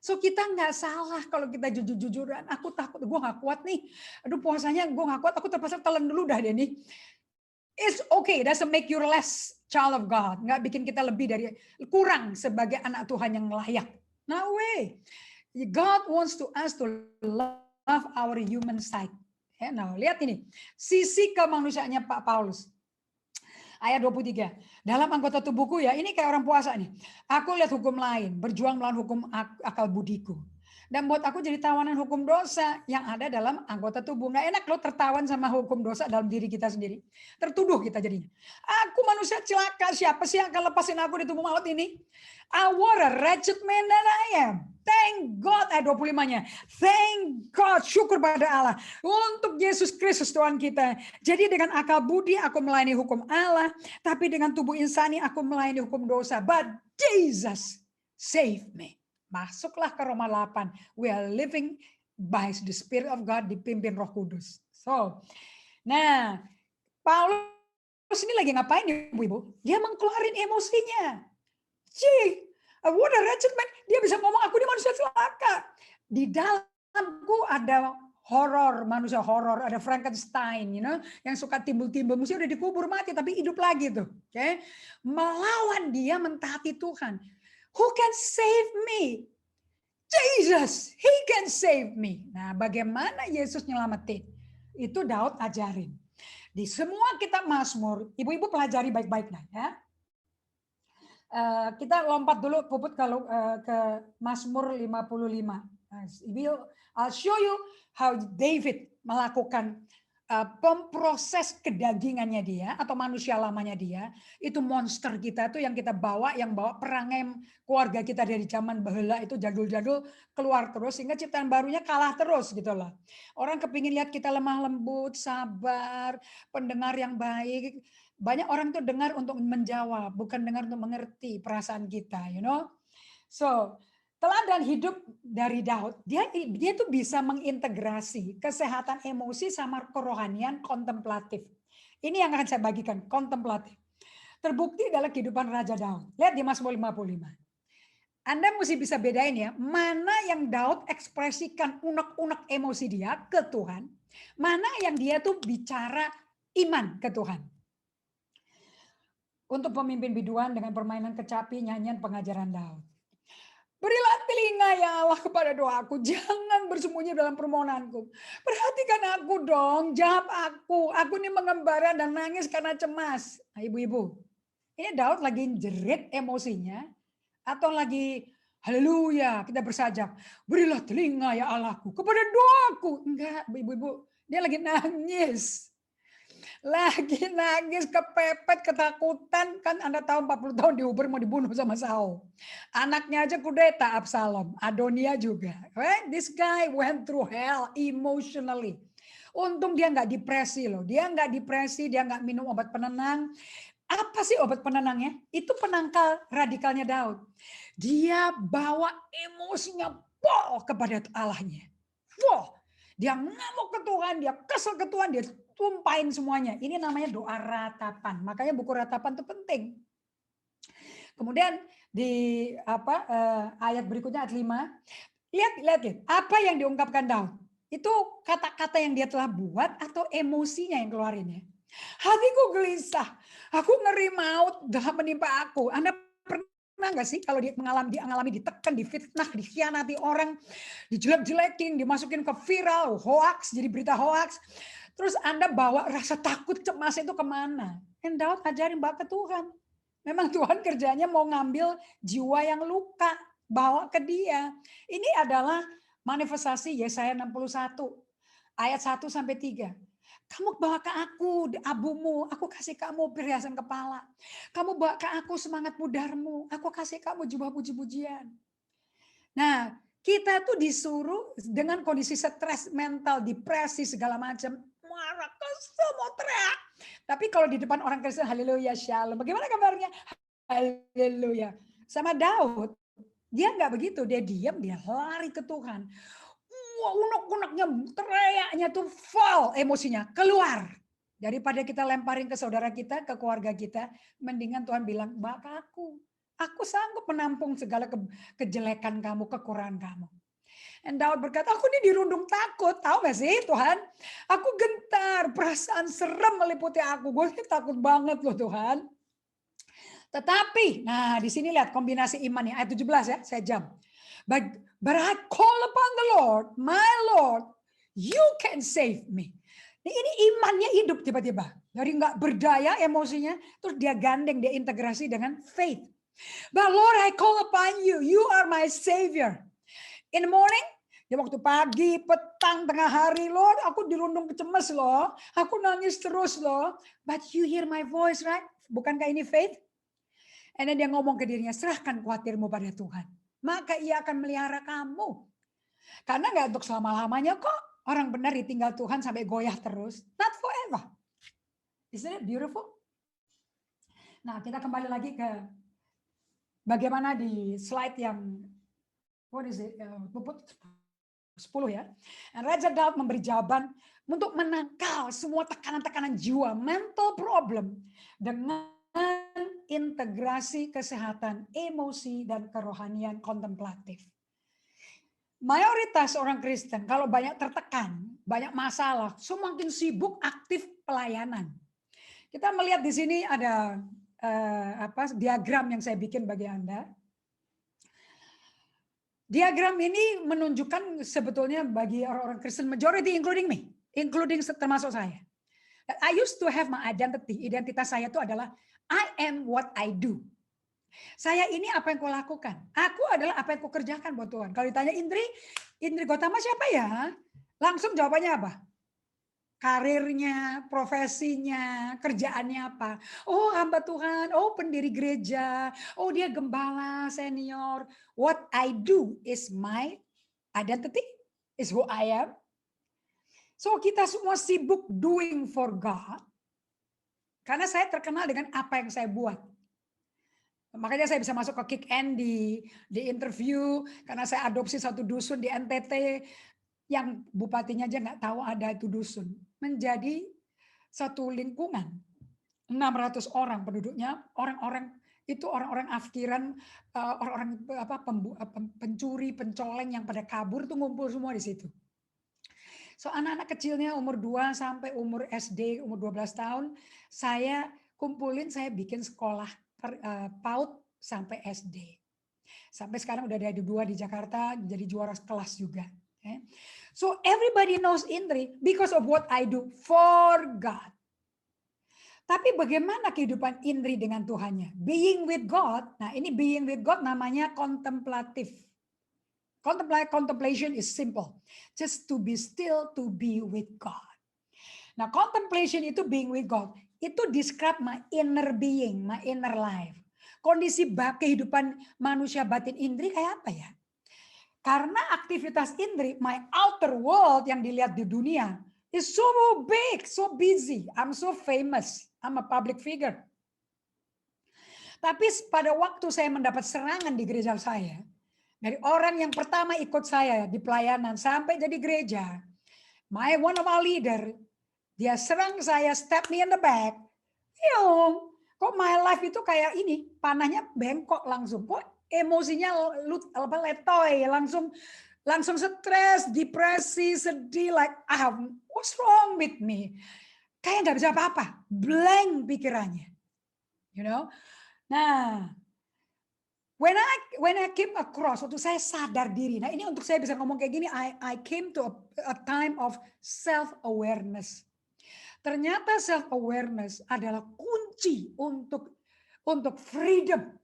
So kita nggak salah kalau kita jujur-jujuran. Aku takut, gue nggak kuat nih. Aduh puasanya gue nggak kuat, aku terpaksa telan dulu dah deh nih. It's okay, doesn't make you less child of God. Nggak bikin kita lebih dari kurang sebagai anak Tuhan yang layak. No way. God wants us to love our human side. Nah, lihat ini. Sisi kemanusiaannya Pak Paulus. Ayat 23. Dalam anggota tubuhku ya, ini kayak orang puasa nih. Aku lihat hukum lain, berjuang melawan hukum akal budiku. Dan buat aku jadi tawanan hukum dosa yang ada dalam anggota tubuh. Nggak enak loh tertawan sama hukum dosa dalam diri kita sendiri. Tertuduh kita jadinya. Aku manusia celaka, siapa sih yang akan lepasin aku di tubuh maut ini? What a wretched man that I am. Thank God, ayat 25-nya. Thank God, syukur pada Allah. Untuk Yesus Kristus Tuhan kita. Jadi dengan akal budi aku melayani hukum Allah. Tapi dengan tubuh insani aku melayani hukum dosa. But Jesus save me. Masuklah ke Roma 8. We are living by the Spirit of God dipimpin Roh Kudus. So, nah, Paulus ini lagi ngapain ibu-ibu? Dia mengkeluarin emosinya. What a wretched man. Dia bisa ngomong, aku ini manusia celaka. Di dalamku ada horor, manusia horor, ada Frankenstein, yang suka timbul-timbul, mesti udah dikubur mati tapi hidup lagi tuh. Okay? Melawan dia mentaati Tuhan. Who can save me? Jesus, He can save me. Nah, bagaimana Yesus nyelamatin? Itu Daud ajarin. Di semua kitab Mazmur, ibu-ibu pelajari baik-baik nah ya. Kita lompat dulu Puput kalau ke Mazmur 55. I'll show you how David melakukan pemproses kedagingannya dia atau manusia lamanya dia. Itu monster kita tuh yang kita bawa, yang bawa perangai keluarga kita dari zaman baheula itu jadul-jadul keluar terus sehingga ciptaan barunya kalah terus gitu loh. Orang kepingin lihat kita lemah lembut, sabar, pendengar yang baik. Banyak orang tuh dengar untuk menjawab, bukan dengar untuk mengerti perasaan kita, you know. So, teladan hidup dari Daud, dia tuh bisa mengintegrasi kesehatan emosi sama kerohanian kontemplatif. Ini yang akan saya bagikan, kontemplatif. Terbukti dalam kehidupan Raja Daud. Lihat di Mazmur 55. Anda mesti bisa bedain ya, mana yang Daud ekspresikan unek-unek emosi dia ke Tuhan, mana yang dia tuh bicara iman ke Tuhan. Untuk pemimpin biduan dengan permainan kecapi, nyanyian pengajaran Daud. Berilah telinga ya Allah kepada doaku, jangan bersembunyi dalam permohonanku. Perhatikan aku dong, jawab aku. Aku ini mengembara dan nangis karena cemas. Nah, ibu-ibu, ini Daud lagi jerit emosinya atau lagi haleluya, kita bersajak. Berilah telinga ya Allahku kepada doaku. Enggak, ibu-ibu, dia lagi nangis. Lagi nangis, kepepet, ketakutan. Kan Anda tahu 40 tahun diuber mau dibunuh sama Saul. Anaknya aja kudeta Absalom. Adonia juga. Right? This guy went through hell emotionally. Untung dia nggak depresi loh. Dia nggak depresi, dia nggak minum obat penenang. Apa sih obat penenangnya? Itu penangkal radikalnya Daud. Dia bawa emosinya kepada Allahnya. Dia ngamuk ke Tuhan, dia kesel ke Tuhan, dia tumpahin semuanya. Ini namanya doa ratapan. Makanya buku ratapan itu penting. Kemudian di ayat berikutnya ayat 5. Lihat apa yang diungkapkan Daud. Itu kata-kata yang dia telah buat atau emosinya yang keluarin ya. Hatiku gelisah, aku ngeri maut dalam menimpa aku. Anda pernah nggak sih kalau dia mengalami ditekan, difitnah, dikhianati orang, dijelek-jelekin, dimasukin ke viral, hoax, jadi berita hoax. Terus Anda bawa rasa takut, cemas itu kemana? Dan Daud ajarin bawa ke Tuhan. Memang Tuhan kerjanya mau ngambil jiwa yang luka, bawa ke dia. Ini adalah manifestasi Yesaya 61, ayat 1-3. Kamu bawa ke aku abumu, aku kasih kamu perhiasan kepala. Kamu bawa ke aku semangat mudarmu, aku kasih kamu jubah puji-pujian. Nah, kita tuh disuruh dengan kondisi stres mental, depresi, segala macam, marah, kesel, mau teriak. Tapi kalau di depan orang Kristen, haleluya, shalom. Bagaimana kabarnya? Haleluya. Sama Daud, dia nggak begitu, dia diam, dia lari ke Tuhan. Wah, unek-uneknya, teriaknya tuh full emosinya, keluar. Daripada kita lemparin ke saudara kita, ke keluarga kita, mendingan Tuhan bilang, "Mbak, aku sanggup menampung segala kejelekan kamu, kekurangan kamu." Dan Daud berkata, aku ini dirundung takut, tahu gak sih Tuhan? Aku gentar, perasaan serem meliputi aku. Gue takut banget loh Tuhan. Tetapi, nah di sini lihat kombinasi iman ya, ayat 17 ya, saya jam. But I call upon the Lord, my Lord, you can save me. Ini imannya hidup tiba-tiba. Dari nggak berdaya emosinya, terus dia gandeng, dia integrasi dengan faith. But Lord, I call upon you, you are my savior. In the morning, ya waktu pagi, petang, tengah hari, Lord, aku dirundung kecemas loh. Aku nangis terus loh. But you hear my voice, right? Bukankah ini faith? And then dia ngomong ke dirinya, serahkan khawatirmu pada Tuhan. Maka ia akan melihara kamu. Karena nggak untuk selama-lamanya kok. Orang benar ditinggal Tuhan sampai goyah terus. Not forever. Isn't it beautiful? Nah, kita kembali lagi ke bagaimana di slide yang what is it? 10 ya. Dan Raja Daud memberi jawaban untuk menangkal semua tekanan-tekanan jiwa, mental problem dengan integrasi kesehatan emosi dan kerohanian kontemplatif. Mayoritas orang Kristen kalau banyak tertekan, banyak masalah, semakin sibuk aktif pelayanan. Kita melihat di sini ada diagram yang saya bikin bagi Anda. Diagram ini menunjukkan sebetulnya bagi orang-orang Kristen majority including me, including termasuk saya. I used to have my identity. Identitas saya itu adalah I am what I do. Saya ini apa yang kau lakukan. Aku adalah apa yang kau kerjakan buat Tuhan. Kalau ditanya Indri Gotama siapa ya? Langsung jawabannya apa? Karirnya, profesinya, kerjaannya apa. Oh hamba Tuhan, oh pendiri gereja, oh dia gembala senior. What I do is my identity, is who I am. So kita semua sibuk doing for God. Karena saya terkenal dengan apa yang saya buat. Makanya saya bisa masuk ke Kick Andy, di interview, karena saya adopsi satu dusun di NTT, yang bupatinya aja nggak tahu ada itu dusun. Menjadi satu lingkungan, 600 orang penduduknya, orang-orang itu orang-orang afkiran, orang-orang pencuri, pencoleng yang pada kabur tuh ngumpul semua di situ. So anak-anak kecilnya umur 2 sampai umur SD, umur 12 tahun, saya kumpulin, saya bikin sekolah PAUD sampai SD. Sampai sekarang udah ada 2 di Jakarta, jadi juara kelas juga. Okay. So everybody knows Indri because of what I do for God. Tapi bagaimana kehidupan Indri dengan Tuhannya? Being with God, nah ini being with God namanya kontemplatif. Contemplation is simple. Just to be still, to be with God. Nah, contemplation itu being with God. Itu describe my inner being, my inner life. Kondisi kehidupan manusia batin Indri kayak apa ya? Karena aktivitas Indri, my outer world yang dilihat di dunia, is so big, so busy. I'm so famous. I'm a public figure. Tapi pada waktu saya mendapat serangan di gereja saya, dari orang yang pertama ikut saya di pelayanan sampai jadi gereja, one of our leader, dia serang saya, step me in the back. Kok my life itu kayak ini, panahnya bengkok langsung. Kok emosinya letoy, langsung stres, depresi, sedih, like what's wrong with me? Kayak nggak bisa apa-apa, blank pikirannya. You know? Nah, when I came across, waktu saya sadar diri, nah ini untuk saya bisa ngomong kayak gini, I came to a time of self-awareness. Ternyata self-awareness adalah kunci untuk freedom,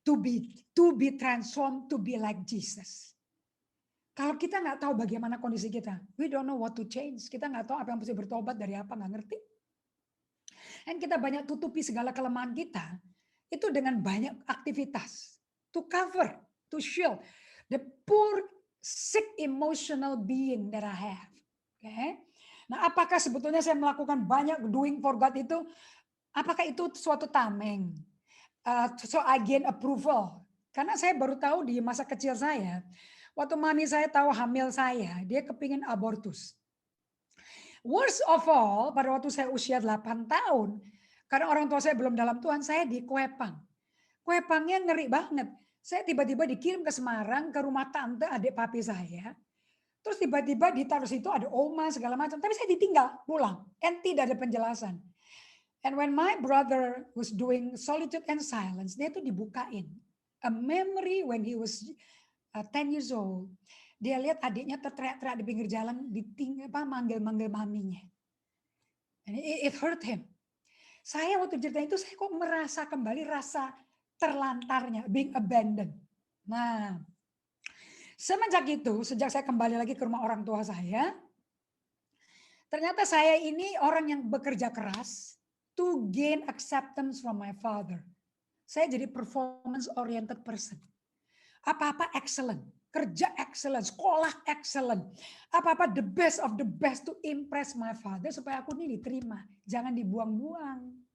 to be transformed, to be like Jesus. Kalau kita nggak tahu bagaimana kondisi kita, we don't know what to change. Kita nggak tahu apa yang mesti bertobat dari apa, nggak ngerti. Dan kita banyak tutupi segala kelemahan kita, itu dengan banyak aktivitas. To cover, to shield the poor, sick emotional being that I have. Okay? Nah, apakah sebetulnya saya melakukan banyak doing for God itu, apakah itu suatu tameng? So I gain approval. Karena saya baru tahu di masa kecil saya, waktu mami saya tahu hamil saya, dia kepingin abortus. Worst of all, pada waktu saya usia 8 tahun, karena orang tua saya belum dalam Tuhan, saya di Kuepang. Kuepangnya ngeri banget. Saya tiba-tiba dikirim ke Semarang, ke rumah tante adik papi saya. Terus tiba-tiba ditaruh situ ada oma segala macam. Tapi saya ditinggal pulang. And tidak ada penjelasan. And when my brother was doing solitude and silence, dia itu dibukain. A memory when he was 10 years old. Dia lihat adiknya terteriak-teriak di pinggir jalan, manggil-manggil maminya. And it hurt him. Saya waktu cerita itu, saya kok merasa kembali rasa terlantarnya, being abandoned. Nah, semenjak itu, sejak saya kembali lagi ke rumah orang tua saya, ternyata saya ini orang yang bekerja keras to gain acceptance from my father. Saya jadi performance oriented person. Apa-apa excellent, kerja excellent, sekolah excellent. Apa-apa the best of the best to impress my father supaya aku ini diterima, jangan dibuang-buang.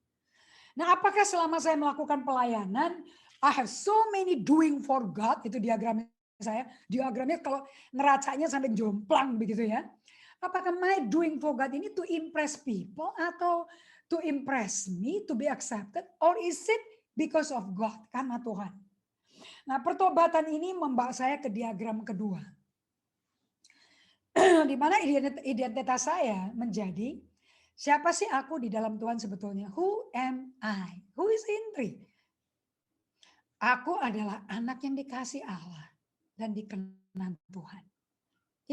Nah, apakah selama saya melakukan pelayanan, I have so many doing for God, itu diagramnya saya. Diagramnya kalau neracanya sampai jomplang begitu ya. Apakah my doing for God ini to impress people atau to impress me, to be accepted, or is it because of God, karena Tuhan? Nah, pertobatan ini membawa saya ke diagram kedua. Di mana identitas saya menjadi siapa sih aku di dalam Tuhan sebetulnya? Who am I? Who is Indri? Aku adalah anak yang dikasih Allah dan dikenal keturunan Tuhan.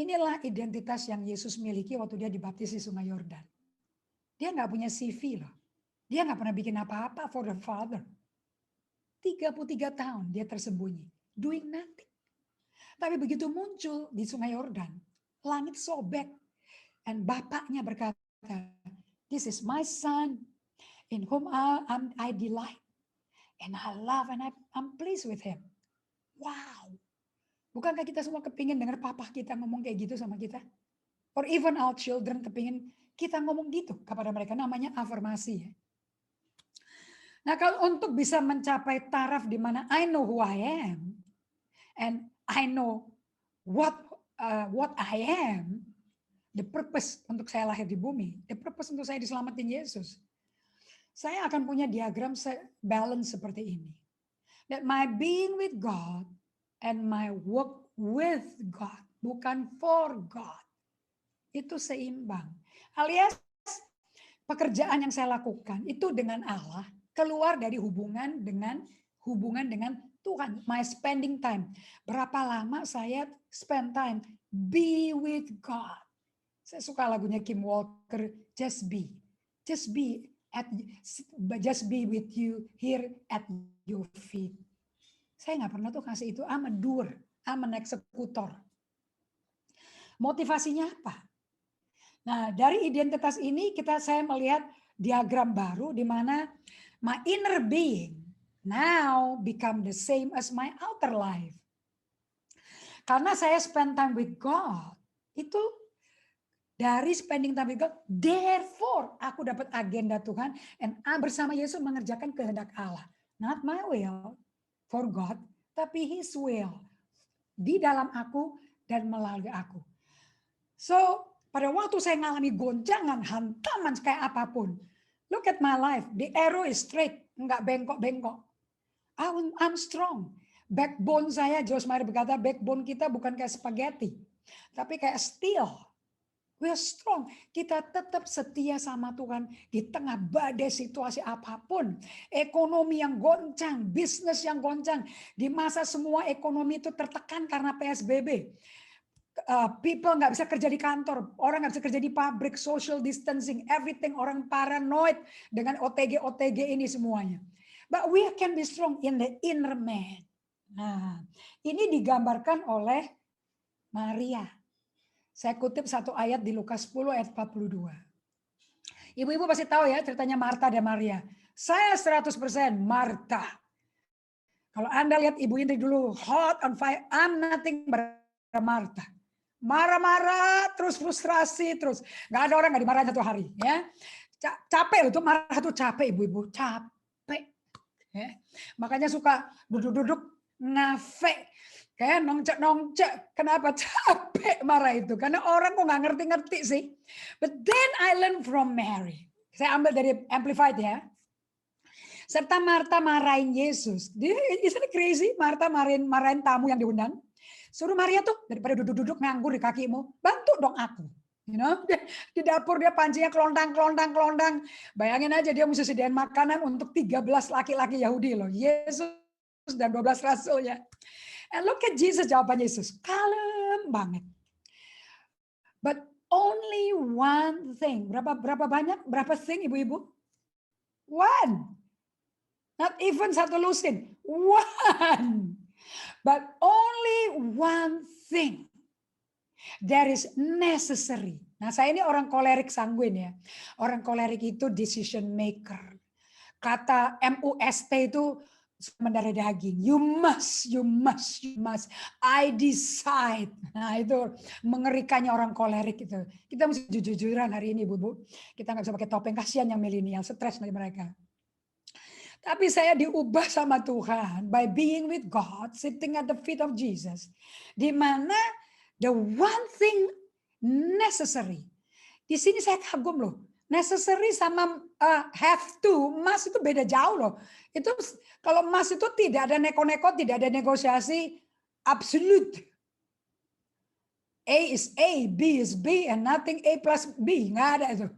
Inilah identitas yang Yesus miliki waktu dia dibaptis di Sungai Yordan. Dia nggak punya CV loh. Dia nggak pernah bikin apa-apa for the Father. 33 tahun dia tersembunyi, doing nothing. Tapi begitu muncul di Sungai Yordan, langit sobek. Dan bapaknya berkata, "This is my son, in whom I delight. And I love and I'm pleased with him." Wow. Bukankah kita semua kepingin dengar papa kita ngomong kayak gitu sama kita? Or even our children kepingin kita ngomong gitu kepada mereka. Namanya afirmasi ya. Nah, kalau untuk bisa mencapai taraf di mana I know who I am and I know what I am, the purpose untuk saya lahir di bumi, the purpose untuk saya diselamatin Yesus. Saya akan punya diagram balance seperti ini. That my being with God and my work with God, bukan for God, itu seimbang. Alias pekerjaan yang saya lakukan itu dengan Allah keluar dari hubungan dengan Tuhan. My spending time. Berapa lama saya spend time be with God. Saya suka lagunya Kim Walker, Just Be. Just be with you here at your feet. Saya nggak pernah tuh kasih itu. I'm a doer, I'm an executor. Motivasinya apa? Nah, dari identitas ini saya melihat diagram baru di mana my inner being now become the same as my outer life. Karena saya spend time with God, itu dari spending time with God, therefore aku dapat agenda Tuhan, and bersama Yesus mengerjakan kehendak Allah. Not my will for God, tapi His will di dalam aku dan melalui aku. So, pada waktu saya ngalami goncangan, hantaman kayak apapun, look at my life, the arrow is straight, enggak bengkok-bengkok. I'm strong. Backbone saya, Josh Meyer berkata, backbone kita bukan kayak spaghetti, tapi kayak steel. We are strong. Kita tetap setia sama Tuhan di tengah badai situasi apapun. Ekonomi yang goncang, bisnis yang goncang. Di masa semua ekonomi itu tertekan karena PSBB. People nggak bisa kerja di kantor, orang nggak bisa kerja di pabrik, social distancing, everything, orang paranoid dengan OTG ini semuanya. But we can be strong in the inner man. Nah, ini digambarkan oleh Maria. Saya kutip satu ayat di Lukas 10 ayat 42. Ibu-ibu pasti tahu ya ceritanya Marta dan Maria. Saya 100% Marta. Kalau Anda lihat Ibu Indri dulu hot on fire, I'm nothing but Marta. Marah-marah, terus frustrasi, terus nggak ada orang nggak dimarahin satu hari, ya. Capek loh tuh marah tuh capek ibu-ibu, capek. Ya. Makanya suka duduk-duduk ngafek, kayak nongcek. Kenapa capek marah itu? Karena orang kok nggak ngerti-ngerti sih. But then I learn from Mary. Saya ambil dari Amplified ya. Serta Marta marahin Yesus. Isn't it crazy? Marta marahin tamu yang diundang. Suruh Maria tuh daripada duduk-duduk nganggur di kakimu, bantu dong aku. You know, di dapur dia pancinya kelondang. Bayangin aja dia mesti sediain makanan untuk 13 laki-laki Yahudi loh. Yesus dan 12 rasulnya. And look at Jesus, jawaban Yesus. Kalem banget. But only one thing. Berapa thing ibu-ibu? One. Not even satu lusin. One. But only one thing that is necessary. Nah, saya ini orang kolerik sanguin ya. Orang kolerik itu decision maker. Kata MUST itu mendarah daging. You must. I decide. Nah, itu mengerikannya orang kolerik itu. Kita mesti jujur-jujuran hari ini, Bu. Kita nggak bisa pakai topeng, kasihan yang milenial, stres dari mereka. Tapi saya diubah sama Tuhan by being with God, sitting at the feet of Jesus. Di mana the one thing necessary. Di sini saya kagum loh. Necessary sama have to, must itu beda jauh loh. Itu kalau must itu tidak ada neko-neko, tidak ada negosiasi, absolute. A is A, B is B, and nothing A plus B. Nggak ada itu.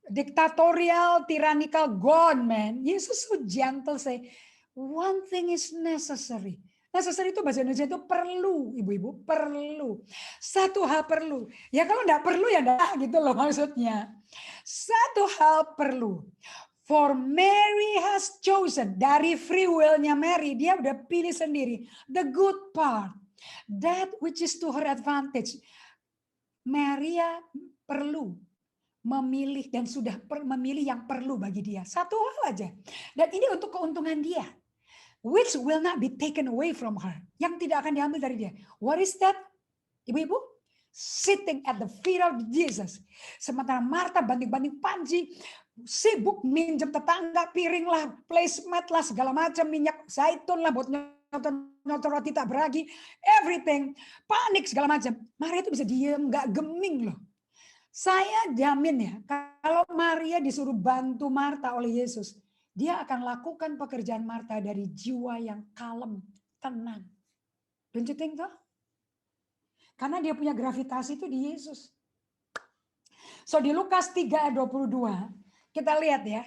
Dictatorial, tyrannical, gone, man. Yesus so gentle say, one thing is necessary. Necessary itu bahasa Indonesia itu perlu, ibu-ibu, perlu. Satu hal perlu. Ya kalau enggak perlu ya enggak gitu loh maksudnya. Satu hal perlu. For Mary has chosen, dari free will-nya Mary, dia udah pilih sendiri. The good part. That which is to her advantage. Maria perlu memilih dan sudah memilih yang perlu bagi dia. Satu hal aja. Dan ini untuk keuntungan dia. Which will not be taken away from her. Yang tidak akan diambil dari dia. What is that? Ibu-ibu? Sitting at the feet of Jesus. Sementara Marta banting-banting panci, sibuk minjem tetangga, piring lah, placemat lah, segala macam, minyak zaitun lah buat nyotor roti tak beragi, everything, panik segala macam. Maria itu bisa diem, nggak geming loh. Saya jamin ya, kalau Maria disuruh bantu Marta oleh Yesus, dia akan lakukan pekerjaan Marta dari jiwa yang kalem, tenang. Don't you think so? Karena dia punya gravitasi itu di Yesus. So di Lukas 3 ayat 22, kita lihat ya.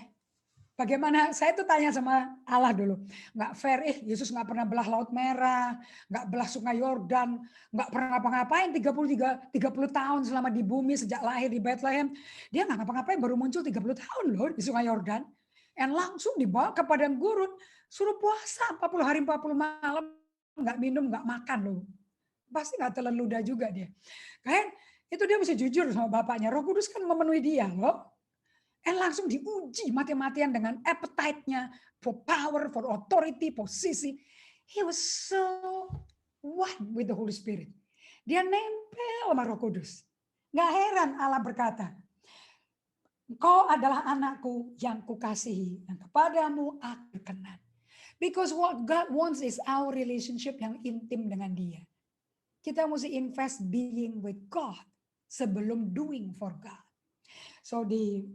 Bagaimana, saya tuh tanya sama Allah dulu. Nggak fair, Yesus nggak pernah belah Laut Merah, nggak belah Sungai Yordan, nggak pernah ngapa-ngapain 30 tahun selama di bumi sejak lahir di Bethlehem. Dia nggak ngapa-ngapain, baru muncul 30 tahun loh di Sungai Yordan. Dan langsung dibawa ke padang gurun, suruh puasa 40 hari 40 malam, nggak minum, nggak makan loh. Pasti nggak telan ludah juga dia. Kan itu dia mesti jujur sama bapaknya. Roh Kudus kan memenuhi dia loh. Dan langsung diuji mati-matian dengan appetite-nya for power, for authority, posisi. He was so one with the Holy Spirit. Dia nempel sama Roh Kudus. Nggak heran Allah berkata, Engkau adalah anakku yang kukasihi, dan kepadamu aku berkenan. Because what God wants is our relationship yang intim dengan dia. Kita mesti invest being with God sebelum doing for God. So di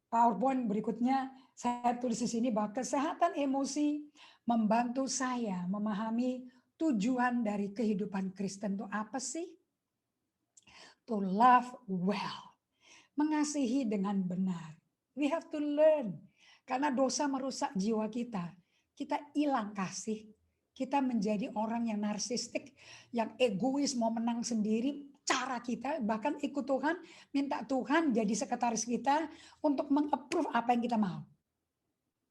PowerPoint berikutnya saya tulis di sini bahwa kesehatan emosi membantu saya memahami tujuan dari kehidupan Kristen itu apa sih? To love well. Mengasihi dengan benar. We have to learn. Karena dosa merusak jiwa kita. Kita hilang kasih. Kita menjadi orang yang narsistik, yang egois, mau menang sendiri, cara kita, bahkan ikut Tuhan, minta Tuhan jadi sekretaris kita untuk meng-approve apa yang kita mau.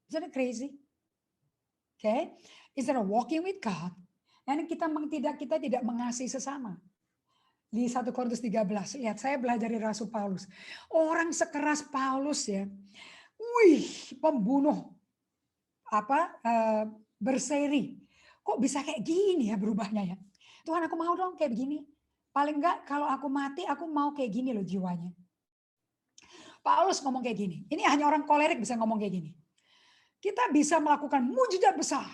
Isn't it crazy? Okay? Instead of walking with God, dan kita tidak mengasihi sesama. Di 1 Korintus 13, lihat saya belajar dari Rasul Paulus. Orang sekeras Paulus ya, pembunuh berseri. Kok bisa kayak gini ya berubahnya ya? Tuhan aku mau dong kayak begini. Paling enggak kalau aku mati aku mau kayak gini loh jiwanya. Paulus ngomong kayak gini. Ini hanya orang kolerik bisa ngomong kayak gini. Kita bisa melakukan mujizat besar.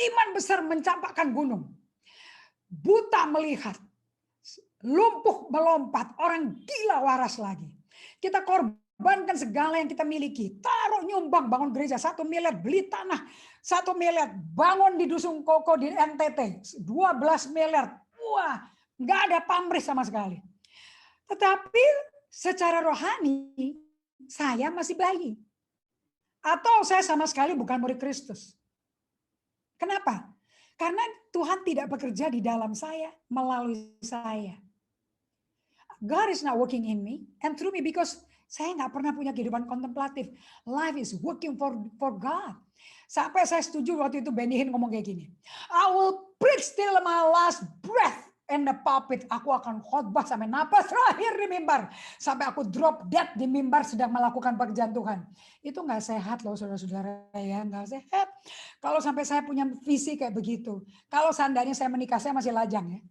Iman besar mencampakkan gunung. Buta melihat. Lumpuh melompat. Orang gila waras lagi. Kita korbankan segala yang kita miliki. Taruh nyumbang bangun gereja 1 miliar. Beli tanah 1 miliar. Bangun di Dusun Koko di NTT. 12 miliar. Wah, nggak ada pamrih sama sekali. Tetapi secara rohani saya masih bayi. Atau saya sama sekali bukan murid Kristus. Kenapa? Karena Tuhan tidak bekerja di dalam saya, melalui saya. God is not working in me and through me because saya nggak pernah punya kehidupan kontemplatif. Life is working for God. Sampai saya setuju waktu itu Benny Hinn ngomong kayak gini. I will preach till my last breath in the pulpit. Aku akan khotbah sampai napas terakhir di mimbar. Sampai aku drop dead di mimbar sedang melakukan pekerjaan Tuhan. Itu nggak sehat loh saudara-saudara ya. Nggak sehat. Kalau sampai saya punya visi kayak begitu. Kalau seandainya saya menikah, saya masih lajang ya.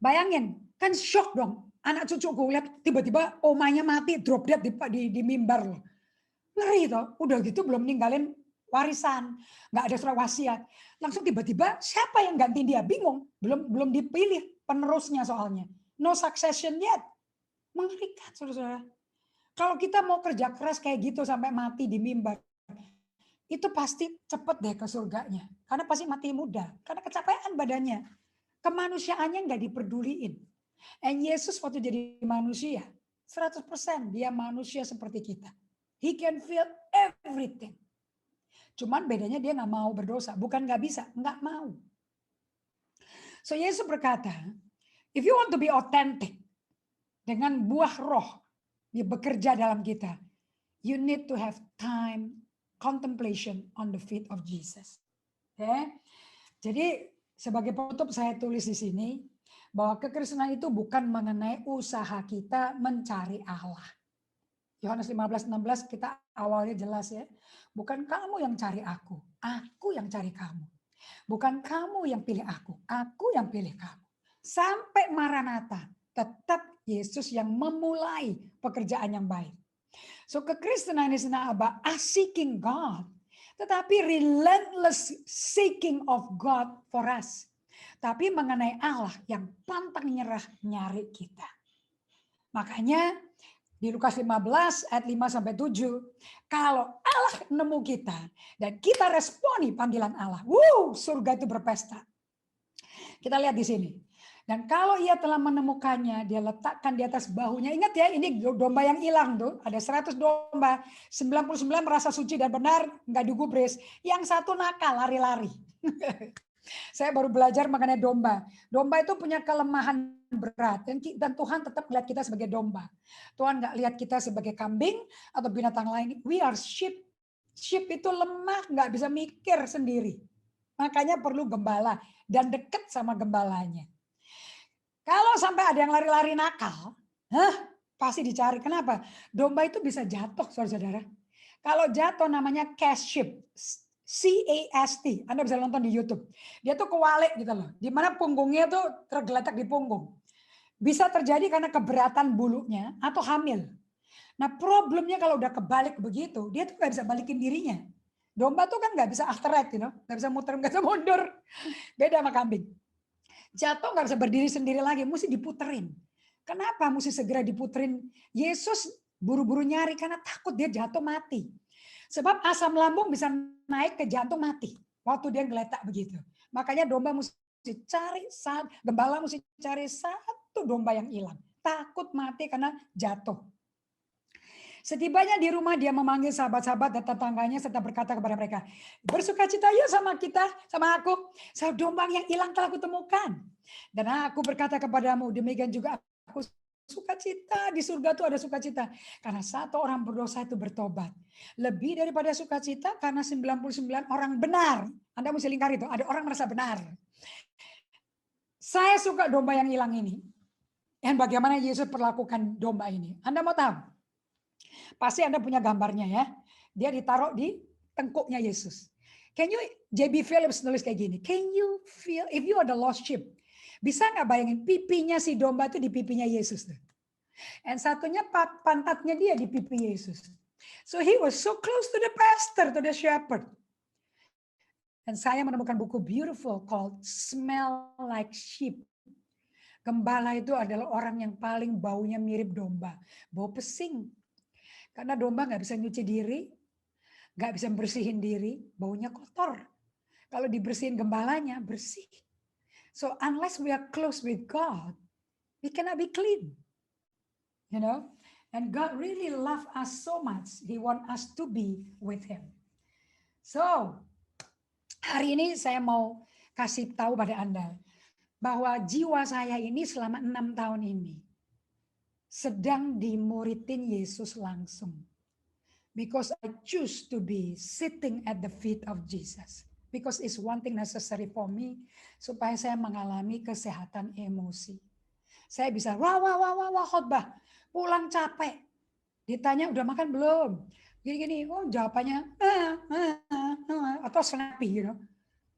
Bayangin, kan shock dong. Anak cucuku lihat tiba-tiba omanya mati, drop dead di mimbar loh. Ngeri toh. Udah gitu belum ninggalin warisan, nggak ada surat wasiat. Langsung tiba-tiba siapa yang ganti dia? Bingung. Belum dipilih penerusnya soalnya. No succession yet. Mengerikan saudara-saudara. Kalau kita mau kerja keras kayak gitu sampai mati di mimbar, itu pasti cepet deh ke surganya. Karena pasti mati muda. Karena kecapean badannya. Kemanusiaannya nggak diperduliin. And Yesus waktu jadi manusia, 100% dia manusia seperti kita. He can feel everything. Cuman bedanya dia nggak mau berdosa. Bukan nggak bisa, nggak mau. So Yesus berkata, if you want to be authentic, dengan buah roh dia bekerja dalam kita, you need to have time contemplation on the feet of Jesus. Okay? Jadi sebagai penutup saya tulis di sini bahwa kekristenan itu bukan mengenai usaha kita mencari Allah. Yohanes 15:16 kita awalnya jelas ya. Bukan kamu yang cari aku yang cari kamu. Bukan kamu yang pilih aku yang pilih kamu. Sampai Maranatha, tetap Yesus yang memulai pekerjaan yang baik. So kekristenan is not about us seeking God, tetapi relentless seeking of God for us. Tapi mengenai Allah yang pantang nyerah nyari kita. Makanya di Lukas 15 ayat 5-7, kalau Allah nemu kita dan kita responi panggilan Allah, surga itu berpesta. Kita lihat di sini. Dan kalau ia telah menemukannya, dia letakkan di atas bahunya. Ingat ya, ini domba yang hilang tuh. Ada 100 domba, 99 merasa suci dan benar, nggak digubris. Yang satu nakal, lari-lari. Saya baru belajar mengenai domba. Domba itu punya kelemahan berat. Dan Tuhan tetap melihat kita sebagai domba. Tuhan nggak lihat kita sebagai kambing atau binatang lain. We are sheep. Sheep itu lemah, nggak bisa mikir sendiri. Makanya perlu gembala. Dan dekat sama gembalanya. Kalau sampai ada yang lari-lari nakal, pasti dicari. Kenapa? Domba itu bisa jatuh, saudara-saudara. Kalau jatuh namanya cast sheep. C-A-S-T. Anda bisa nonton di YouTube. Dia tuh kewalik gitu loh. Di mana punggungnya tuh tergeletak di punggung. Bisa terjadi karena keberatan bulunya atau hamil. Nah problemnya kalau udah kebalik begitu, dia tuh nggak bisa balikin dirinya. Domba tuh kan nggak bisa after right, nggak bisa muter, nggak bisa mundur. Beda sama kambing. Jatuh nggak bisa berdiri sendiri lagi, mesti diputerin. Kenapa mesti segera diputerin? Yesus buru-buru nyari karena takut dia jatuh mati. Sebab asam lambung bisa naik ke jantung mati waktu dia geletak begitu. Makanya domba mesti cari, gembala mesti cari satu domba yang hilang. Takut mati karena jatuh. Setibanya di rumah dia memanggil sahabat-sahabat dan tetangganya serta berkata kepada mereka, bersukacita yuk sama kita, sama aku. Domba yang hilang telah kutemukan. Dan aku berkata kepadamu, demikian juga aku sukacita, di surga itu ada sukacita. Karena satu orang berdosa itu bertobat. Lebih daripada sukacita karena 99 orang benar. Anda mesti lingkar itu, ada orang merasa benar. Saya suka domba yang hilang ini. Dan bagaimana Yesus perlakukan domba ini. Anda mau tahu? Pasti Anda punya gambarnya ya. Dia ditaruh di tengkuknya Yesus. J.B. Phillips nulis kayak gini. Can you feel, if you are the lost sheep, bisa nggak bayangin pipinya si domba itu di pipinya Yesus. Dan satunya pantatnya dia di pipi Yesus. So he was so close to the pastor, to the shepherd. Dan saya menemukan buku beautiful called Smell Like Sheep. Gembala itu adalah orang yang paling baunya mirip domba. Bau pesing. Karena domba nggak bisa nyuci diri, nggak bisa bersihin diri, baunya kotor. Kalau dibersihin gembalanya, bersih. So unless we are close with God, we cannot be clean. You know, and God really loves us so much. He wants us to be with Him. So hari ini saya mau kasih tahu pada Anda bahwa jiwa saya ini selama 6 tahun ini sedang dimuridin Yesus langsung. Because I choose to be sitting at the feet of Jesus. Because it's one thing necessary for me supaya saya mengalami kesehatan emosi. Saya bisa wah khotbah, pulang capek. Ditanya udah makan belum? Gini, jawabannya atau snappy, you know.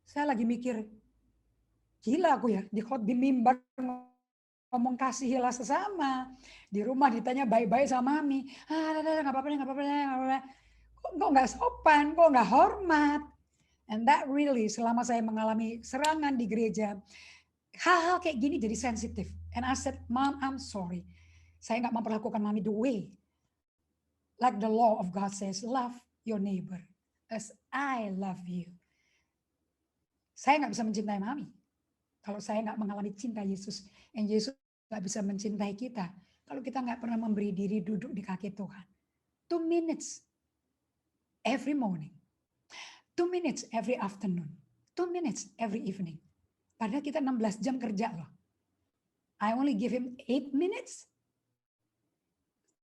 Saya lagi mikir, gila aku ya, di mimbar ngomong kasihilah sesama. Di rumah ditanya baik-baik sama mami. Nggak apa-apa. Kok nggak sopan, kok nggak hormat. And that really, selama saya mengalami serangan di gereja, hal-hal kayak gini jadi sensitif. And I said, Mom, I'm sorry. Saya nggak memperlakukan mami the way. Like the law of God says, love your neighbor as I love you. Saya nggak bisa mencintai mami kalau saya nggak mengalami cinta Yesus. And Yesus nggak bisa mencintai kita kalau kita nggak pernah memberi diri duduk di kaki Tuhan. 2 minutes every morning. 2 minutes every afternoon. 2 minutes every evening. Padahal kita 16 jam kerja loh. I only give him 8 minutes.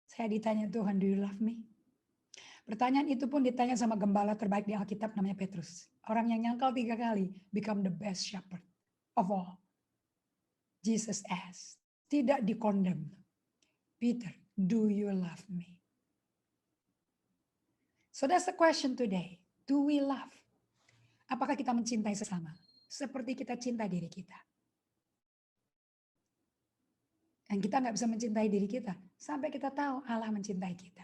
Saya ditanya, Tuhan, do you love me? Pertanyaan itu pun ditanya sama gembala terbaik di Alkitab namanya Petrus. Orang yang nyangkal 3 kali, become the best shepherd of all. Jesus asked, tidak dikondem. Peter, do you love me? So that's the question today. Do we love? Apakah kita mencintai sesama? Seperti kita cinta diri kita. Dan kita nggak bisa mencintai diri kita sampai kita tahu Allah mencintai kita.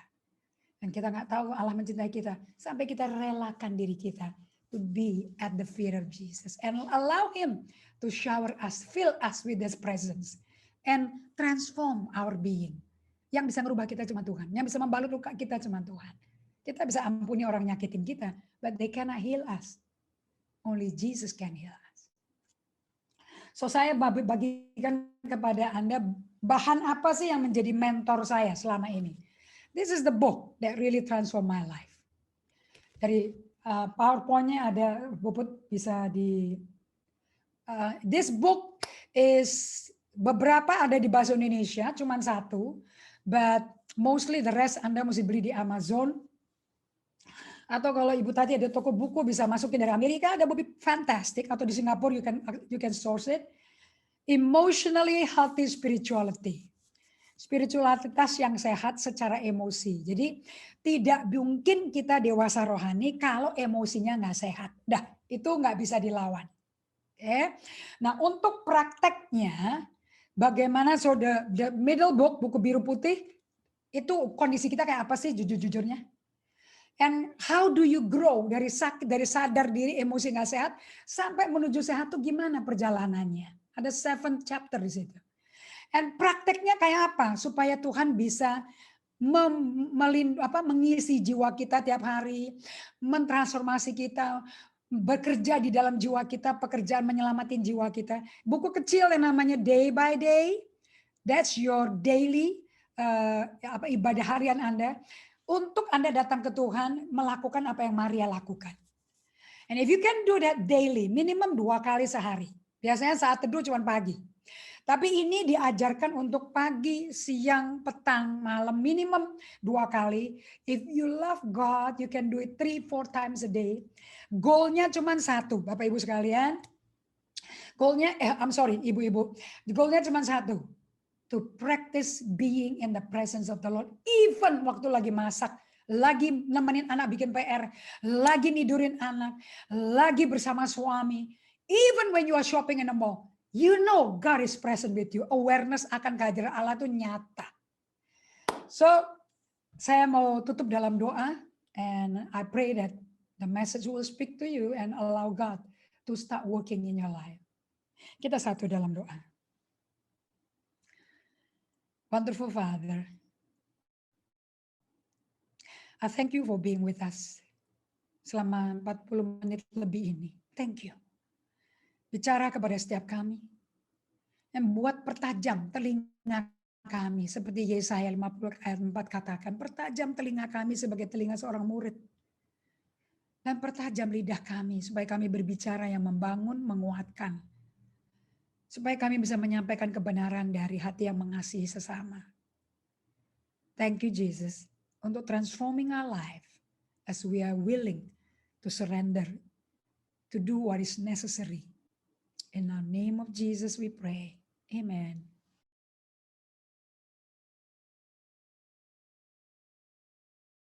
Dan kita nggak tahu Allah mencintai kita sampai kita relakan diri kita to be at the feet of Jesus and allow Him to shower us, fill us with His presence and transform our being. Yang bisa merubah kita cuma Tuhan. Yang bisa membalut luka kita cuma Tuhan. Kita bisa ampuni orang nyakitin kita, but they cannot heal us. Only Jesus can heal us. So saya bagikan kepada Anda bahan apa sih yang menjadi mentor saya selama ini. This is the book that really transform my life. Dari PowerPoint-nya ada, Puput bisa di... this book is, beberapa ada di bahasa Indonesia, cuma 1. But mostly the rest Anda mesti beli di Amazon. Atau kalau Ibu tadi ada toko buku bisa masukin dari Amerika, ada buku fantastic. Atau di Singapura you can source it. Emotionally healthy spirituality. Spiritualitas yang sehat secara emosi. Jadi tidak mungkin kita dewasa rohani kalau emosinya nggak sehat. Dah, itu nggak bisa dilawan. Oke. Nah, untuk prakteknya, bagaimana the middle book, buku biru putih, itu kondisi kita kayak apa sih jujur-jujurnya? And how do you grow dari sakit, dari sadar diri emosi nggak sehat sampai menuju sehat tuh gimana perjalanannya? Ada 7 chapter di situ. And prakteknya kayak apa supaya Tuhan bisa mengisi jiwa kita tiap hari, mentransformasi kita, bekerja di dalam jiwa kita, pekerjaan menyelamatin jiwa kita. Buku kecil yang namanya Day by Day, that's your daily ibadah harian Anda. Untuk Anda datang ke Tuhan, melakukan apa yang Maria lakukan. And if you can do that daily, minimum 2 kali sehari. Biasanya saat teduh cuma pagi. Tapi ini diajarkan untuk pagi, siang, petang, malam, minimum 2 kali. If you love God, you can do it 3-4 times a day. Goalnya cuma 1, Bapak Ibu sekalian. Goalnya, Ibu-ibu. Goalnya cuma 1. To practice being in the presence of the Lord. Even waktu lagi masak, lagi nemenin anak bikin PR, lagi nidurin anak, lagi bersama suami. Even when you are shopping in the mall. You know God is present with you. Awareness akan kehadiran Allah itu nyata. So, saya mau tutup dalam doa. And I pray that the message will speak to you and allow God to start working in your life. Kita satu dalam doa. Wonderful Father, I thank you for being with us selama 40 menit lebih ini. Thank you. Bicara kepada setiap kami. Dan buat pertajam telinga kami. Seperti Yesaya 50 ayat 4 katakan. Pertajam telinga kami sebagai telinga seorang murid. Dan pertajam lidah kami. Supaya kami berbicara yang membangun, menguatkan. Supaya kami bisa menyampaikan kebenaran dari hati yang mengasihi sesama. Thank you Jesus. Untuk transforming our life. As we are willing to surrender. To do what is necessary. In the name of Jesus we pray. Amen.